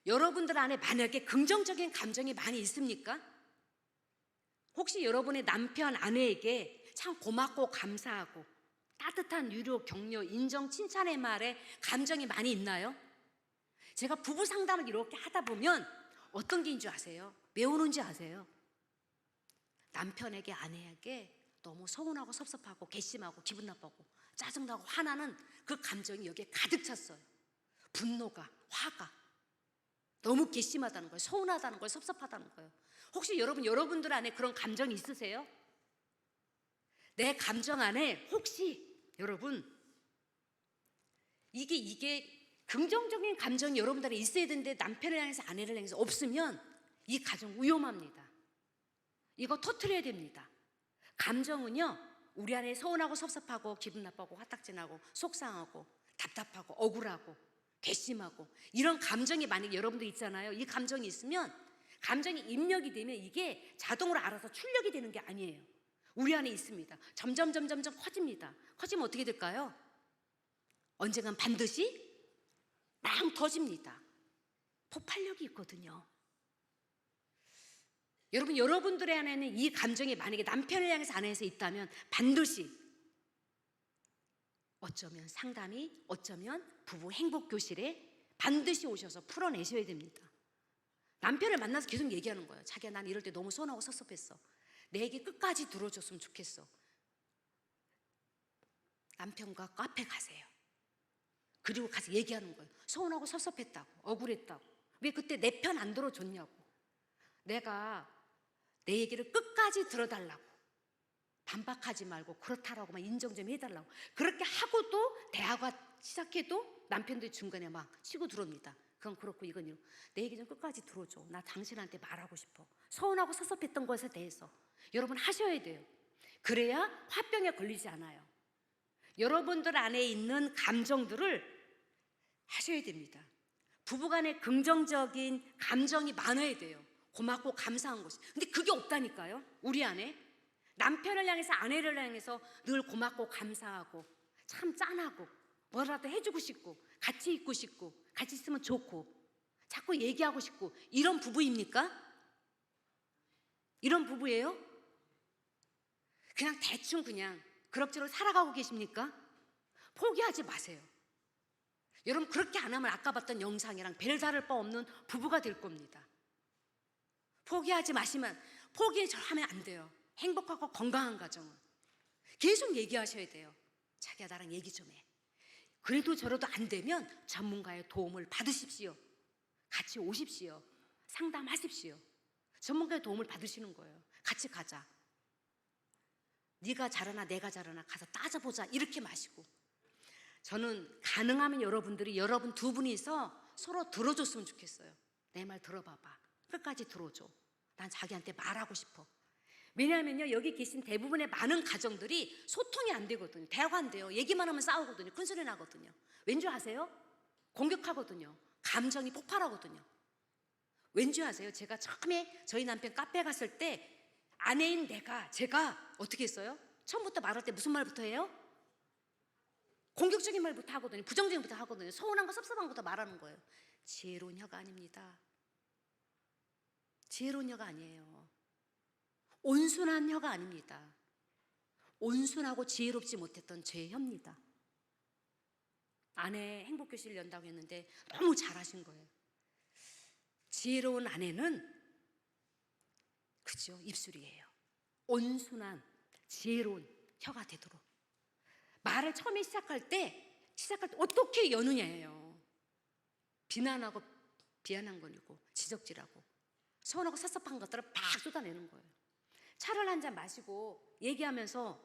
여러분들 안에 만약에 긍정적인 감정이 많이 있습니까? 혹시 여러분의 남편, 아내에게 참 고맙고 감사하고 따뜻한 위로, 격려, 인정, 칭찬의 말에 감정이 많이 있나요? 제가 부부 상담을 이렇게 하다 보면 어떤 게인 줄 아세요? 왜 오는지 아세요? 남편에게, 아내에게 너무 서운하고 섭섭하고 괘씸하고 기분 나쁘고 짜증나고 화나는 그 감정이 여기에 가득 찼어요. 분노가, 화가. 너무 괘씸하다는 거예요. 서운하다는 거예요. 섭섭하다는 거예요. 혹시 여러분들 안에 그런 감정이 있으세요? 내 감정 안에 혹시 여러분 이게 긍정적인 감정이 여러분들 안에 있어야 되는데 남편을 향해서 아내를 향해서 없으면 이 가정 위험합니다. 이거 터뜨려야 됩니다. 감정은요, 우리 안에 서운하고 섭섭하고 기분 나쁘고 화딱지나고 속상하고 답답하고 억울하고 괘씸하고 이런 감정이 만약에 여러분들 있잖아요. 이 감정이 있으면 감정이 입력이 되면 이게 자동으로 알아서 출력이 되는 게 아니에요. 우리 안에 있습니다. 점점 커집니다. 커지면 어떻게 될까요? 언젠간 반드시 빵 터집니다. 폭발력이 있거든요. 여러분, 여러분들의 안에는 이 감정이 만약에 남편을 향해서 아내에서 있다면 반드시 어쩌면 상담이, 어쩌면 부부 행복교실에 반드시 오셔서 풀어내셔야 됩니다. 남편을 만나서 계속 얘기하는 거예요. 자기야, 난 이럴 때 너무 서운하고 섭섭했어. 내 얘기 끝까지 들어줬으면 좋겠어. 남편과 카페 가세요. 그리고 가서 얘기하는 거예요. 서운하고 섭섭했다고, 억울했다고. 왜 그때 내 편 안 들어줬냐고. 내가 내 얘기를 끝까지 들어달라고. 반박하지 말고 그렇다라고만 인정 좀 해달라고. 그렇게 하고도 대화가 시작해도 남편들이 중간에 막 치고 들어옵니다. 그건 그렇고 이건 이렇고. 내 얘기 좀 끝까지 들어줘. 나 당신한테 말하고 싶어. 서운하고 섭섭했던 것에 대해서 여러분 하셔야 돼요. 그래야 화병에 걸리지 않아요. 여러분들 안에 있는 감정들을 하셔야 됩니다. 부부간에 긍정적인 감정이 많아야 돼요. 고맙고 감사한 것이. 근데 그게 없다니까요. 우리 안에 남편을 향해서, 아내를 향해서 늘 고맙고 감사하고 참 짠하고 뭐라도 해주고 싶고 같이 있고 싶고 같이 있으면 좋고 자꾸 얘기하고 싶고 이런 부부입니까? 이런 부부예요? 그냥 대충 그냥 그럭저럭 살아가고 계십니까? 포기하지 마세요. 여러분, 그렇게 안 하면 아까 봤던 영상이랑 별다를 바 없는 부부가 될 겁니다. 포기하지 마시면, 포기하면 안 돼요. 행복하고 건강한 가정은 계속 얘기하셔야 돼요. 자기야, 나랑 얘기 좀 해. 그래도 저래도 안 되면 전문가의 도움을 받으십시오. 같이 오십시오. 상담하십시오. 전문가의 도움을 받으시는 거예요. 같이 가자. 네가 잘하나 내가 잘하나 가서 따져보자. 이렇게 마시고. 저는 가능하면 여러분들이, 여러분 두 분이서 서로 들어줬으면 좋겠어요. 내 말 들어봐봐. 끝까지 들어줘. 난 자기한테 말하고 싶어. 왜냐하면요, 여기 계신 대부분의 많은 가정들이 소통이 안 되거든요. 대화가 안 돼요. 얘기만 하면 싸우거든요. 큰소리 나거든요. 왠지 아세요? 공격하거든요. 감정이 폭발하거든요. 왠지 아세요? 제가 처음에 저희 남편 카페 갔을 때 아내인 제가 어떻게 했어요? 처음부터 말할 때 무슨 말부터 해요? 공격적인 말부터 하거든요. 부정적인 말부터 하거든요. 서운한 거 섭섭한 것부터 말하는 거예요. 지혜로운 혀가 아닙니다. 지혜로운 혀가 아니에요. 온순한 혀가 아닙니다. 온순하고 지혜롭지 못했던 제 혀입니다. 아내 행복교실 연다고 했는데 너무 잘하신 거예요. 지혜로운 아내는 그죠, 입술이에요. 온순한 지혜로운 혀가 되도록 말을 처음에 시작할 때 어떻게 여느냐예요. 비난하고 비난한 거고 지적질하고 서운하고 섭섭한 것들을 팍 쏟아내는 거예요. 차를 한 잔 마시고 얘기하면서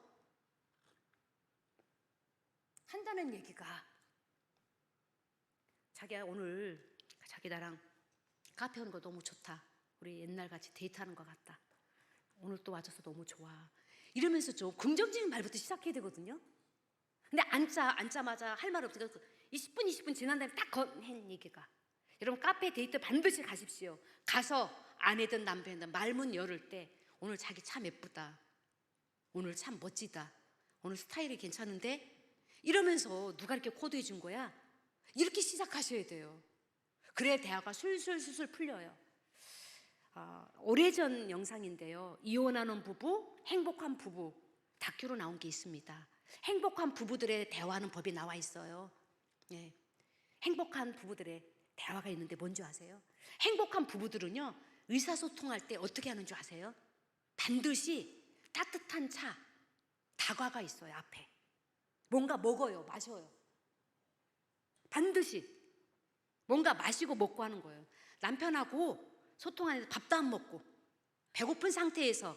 한다는 얘기가, 자기야 오늘 자기 나랑 카페 오는 거 너무 좋다. 우리 옛날같이 데이트하는 것 같다. 오늘 또 와줘서 너무 좋아. 이러면서 좀 긍정적인 말부터 시작해야 되거든요. 근데 앉자마자 할 말 없으니까 20분 지난 다음에 딱 한 얘기가, 여러분 카페 데이트 반드시 가십시오. 가서 아내든 남편이든 말문 열을 때 오늘 자기 참 예쁘다. 오늘 참 멋지다. 오늘 스타일이 괜찮은데? 이러면서 누가 이렇게 코드해 준 거야? 이렇게 시작하셔야 돼요. 그래야 대화가 술술 풀려요. 오래전 영상인데요. 이혼하는 부부, 행복한 부부 다큐로 나온 게 있습니다. 행복한 부부들의 대화하는 법이 나와 있어요. 예. 행복한 부부들의 대화가 있는데 뭔지 아세요? 행복한 부부들은요, 의사소통할 때 어떻게 하는 줄 아세요? 반드시 따뜻한 차, 다과가 있어요. 앞에 뭔가 먹어요, 마셔요. 반드시 뭔가 마시고 먹고 하는 거예요. 남편하고 소통하는데 밥도 안 먹고 배고픈 상태에서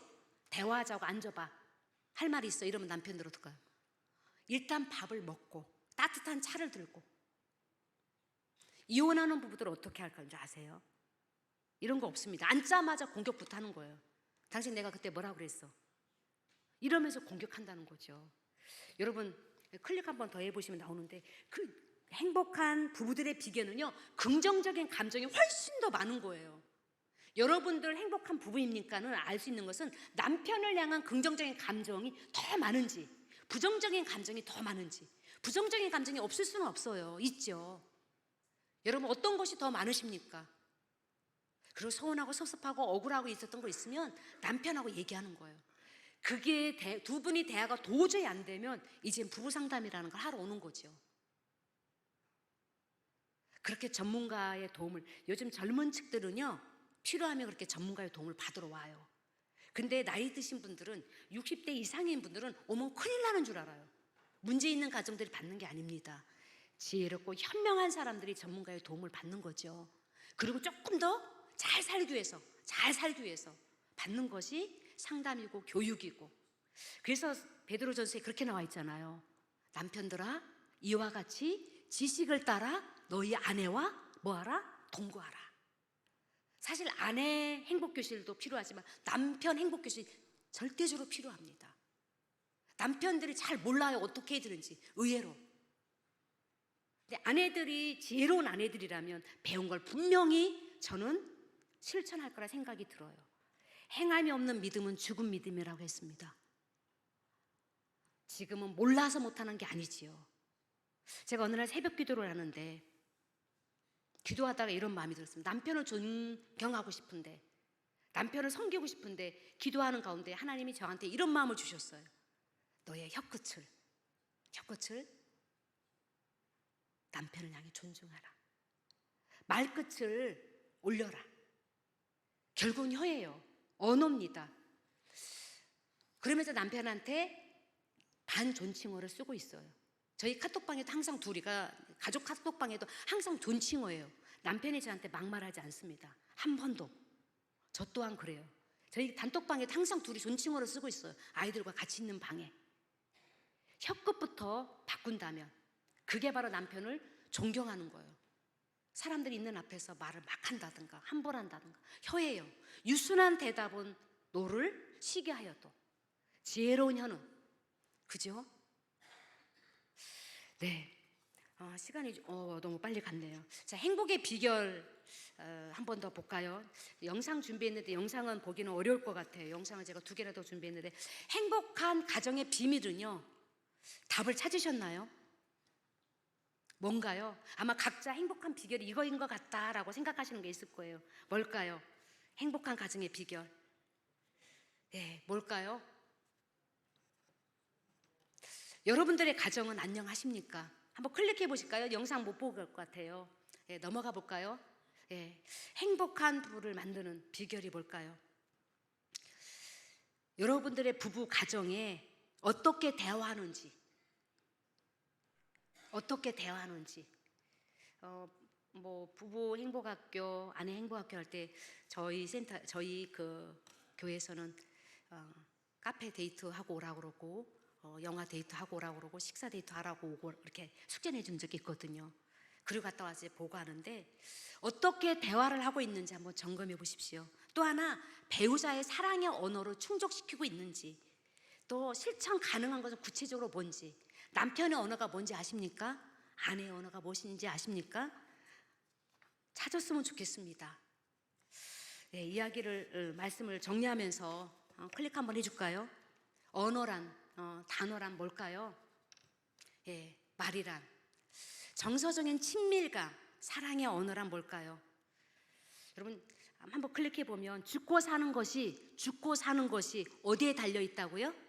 대화하자고 앉아봐. 할 말이 있어. 이러면 남편들 어떡해요? 일단 밥을 먹고 따뜻한 차를 들고. 이혼하는 부부들 어떻게 할 건지 아세요? 이런 거 없습니다. 앉자마자 공격부터 하는 거예요. 당신 내가 그때 뭐라고 그랬어? 이러면서 공격한다는 거죠. 여러분 클릭 한번 더 해보시면 나오는데, 그 행복한 부부들의 비결은요, 긍정적인 감정이 훨씬 더 많은 거예요. 여러분들 행복한 부부입니까는 알 수 있는 것은 남편을 향한 긍정적인 감정이 더 많은지, 부정적인 감정이 더 많은지. 부정적인 감정이 없을 수는 없어요. 있죠. 여러분 어떤 것이 더 많으십니까? 그리고 서운하고 섭섭하고 억울하고 있었던 거 있으면 남편하고 얘기하는 거예요. 그게 두 분이 대화가 도저히 안 되면 이제 부부 상담이라는 걸 하러 오는 거죠. 그렇게 전문가의 도움을, 요즘 젊은 층들은요 필요하면 그렇게 전문가의 도움을 받으러 와요. 근데 나이 드신 분들은, 60대 이상인 분들은 오면 큰일 나는 줄 알아요. 문제 있는 가정들이 받는 게 아닙니다. 지혜롭고 현명한 사람들이 전문가의 도움을 받는 거죠. 그리고 조금 더 잘 살기 위해서 받는 것이 상담이고 교육이고. 그래서 베드로전서에 그렇게 나와 있잖아요. 남편들아, 이와 같이 지식을 따라 너희 아내와 뭐하라? 동거하라. 사실 아내 행복교실도 필요하지만 남편 행복교실 절대적으로 필요합니다. 남편들이 잘 몰라요. 어떻게 해야 되는지. 의외로. 근데 아내들이 지혜로운 아내들이라면 배운 걸 분명히 저는 실천할 거라 생각이 들어요. 행함이 없는 믿음은 죽은 믿음이라고 했습니다. 지금은 몰라서 못하는 게 아니지요. 제가 어느 날 새벽 기도를 하는데 기도하다가 이런 마음이 들었습니다. 남편을 존경하고 싶은데, 남편을 섬기고 싶은데 기도하는 가운데 하나님이 저한테 이런 마음을 주셨어요. 너의 혀끝을 남편을 향해 존중하라. 말끝을 올려라. 결국은 혀예요. 언어입니다. 그러면서 남편한테 반존칭어를 쓰고 있어요. 저희 카톡방에도 항상 둘이가, 가족 카톡방에도 항상 존칭어예요. 남편이 저한테 막말하지 않습니다. 한 번도. 저 또한 그래요. 저희 단톡방에도 항상 둘이 존칭어를 쓰고 있어요. 아이들과 같이 있는 방에. 혀끝부터 바꾼다면 그게 바로 남편을 존경하는 거예요. 사람들이 있는 앞에서 말을 막 한다든가 함부로 한다든가. 혀예요. 유순한 대답은 노를 시게 하여도 지혜로운 혀는, 그죠? 네. 시간이 너무 빨리 갔네요. 자, 행복의 비결 한 번 더 볼까요? 영상 준비했는데 영상은 보기는 어려울 것 같아요. 영상을 제가 2개라도 준비했는데, 행복한 가정의 비밀은요, 답을 찾으셨나요? 뭔가요? 아마 각자 행복한 비결이 이거인 것 같다라고 생각하시는 게 있을 거예요. 뭘까요? 행복한 가정의 비결. 네, 뭘까요? 여러분들의 가정은 안녕하십니까? 한번 클릭해 보실까요? 영상 못 보고 갈 것 같아요. 네, 넘어가 볼까요? 네, 행복한 부부를 만드는 비결이 뭘까요? 여러분들의 부부 가정에 어떻게 대화하는지, 부부 행복학교, 아내 행복학교 할 때 저희 그 교회에서는 카페 데이트 하고 오라고 그러고, 영화 데이트 하고 오라고 그러고, 식사 데이트 하라고 오고, 이렇게 숙제 내준 적이 있거든요. 그리고 갔다 와서 보고하는데, 어떻게 대화를 하고 있는지 한번 점검해 보십시오. 또 하나, 배우자의 사랑의 언어로 충족시키고 있는지, 또 실천 가능한 것은 구체적으로 뭔지, 남편의 언어가 뭔지 아십니까? 아내의 언어가 무엇인지 아십니까? 찾았으면 좋겠습니다. 네, 말씀을 정리하면서 클릭 한번 해줄까요? 언어란, 단어란 뭘까요? 예, 말이란. 정서적인 친밀감, 사랑의 언어란 뭘까요? 여러분 한번 클릭해 보면 죽고 사는 것이 어디에 달려 있다고요?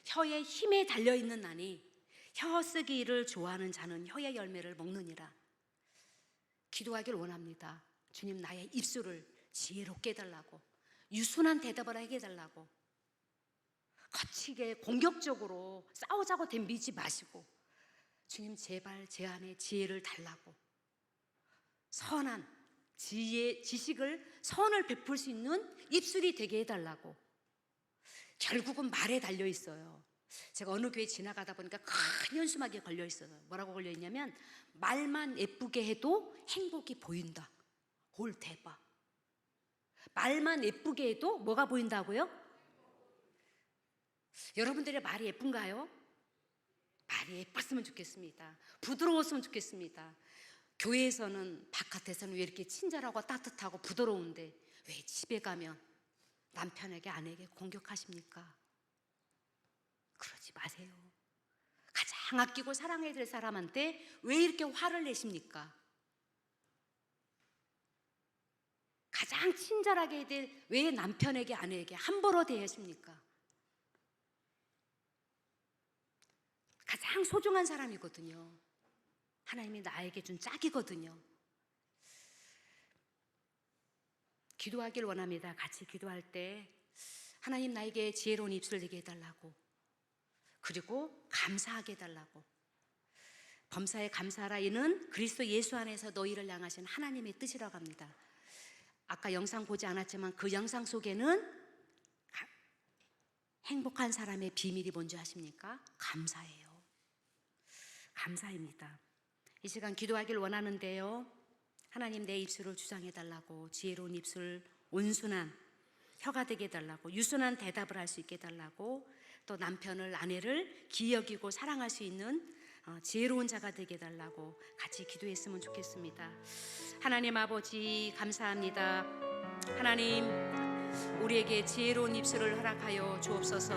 혀의 힘에 달려 있는 나니 혀 쓰기를 좋아하는 자는 혀의 열매를 먹느니라. 기도하길 원합니다. 주님, 나의 입술을 지혜롭게 해달라고, 유순한 대답을 하게 해달라고. 거치게 공격적으로 싸우자고 덤비지 마시고, 주님 제발 제 안에 지혜를 달라고, 선한 지식을, 선을 베풀 수 있는 입술이 되게 해달라고. 결국은 말에 달려 있어요. 제가 어느 교회 지나가다 보니까 큰 현수막이 걸려 있어요. 뭐라고 걸려 있냐면, 말만 예쁘게 해도 행복이 보인다. 홀 대박. 말만 예쁘게 해도 뭐가 보인다고요? 여러분들의 말이 예쁜가요? 말이 예뻤으면 좋겠습니다. 부드러웠으면 좋겠습니다. 교회에서는, 바깥에서는 왜 이렇게 친절하고 따뜻하고 부드러운데 왜 집에 가면 남편에게, 아내에게 공격하십니까? 그러지 마세요. 가장 아끼고 사랑해야 될 사람한테 왜 이렇게 화를 내십니까? 가장 친절하게 해야 될 왜 남편에게, 아내에게 함부로 대하십니까? 가장 소중한 사람이거든요. 하나님이 나에게 준 짝이거든요. 기도하길 원합니다. 같이 기도할 때 하나님, 나에게 지혜로운 입술 되게 해달라고, 그리고 감사하게 해달라고. 범사에 감사하라. 이는 그리스도 예수 안에서 너희를 향하신 하나님의 뜻이라고 합니다. 아까 영상 보지 않았지만 그 영상 속에는 행복한 사람의 비밀이 뭔지 아십니까? 감사예요. 감사입니다. 이 시간 기도하길 원하는데요, 하나님, 내 입술을 주장해달라고, 지혜로운 입술, 온순한 혀가 되게 해달라고, 유순한 대답을 할 수 있게 해달라고, 또 남편을 아내를 기여기고 사랑할 수 있는 지혜로운 자가 되게 해달라고 같이 기도했으면 좋겠습니다. 하나님 아버지 감사합니다. 하나님 우리에게 지혜로운 입술을 허락하여 주옵소서.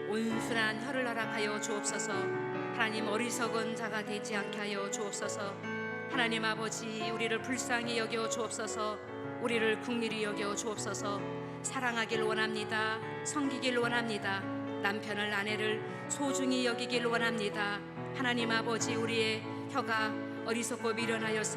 온순한 혀를 허락하여 주옵소서. 하나님 어리석은 자가 되지 않게 하여 주옵소서. 하나님 아버지 우리를 불쌍히 여겨 주옵소서. 우리를 긍휼히 여겨 주옵소서. 사랑하길 원합니다. 섬기길 원합니다. 남편을 아내를 소중히 여기길 원합니다. 하나님 아버지 우리의 혀가 어리석고 미련하였습니다.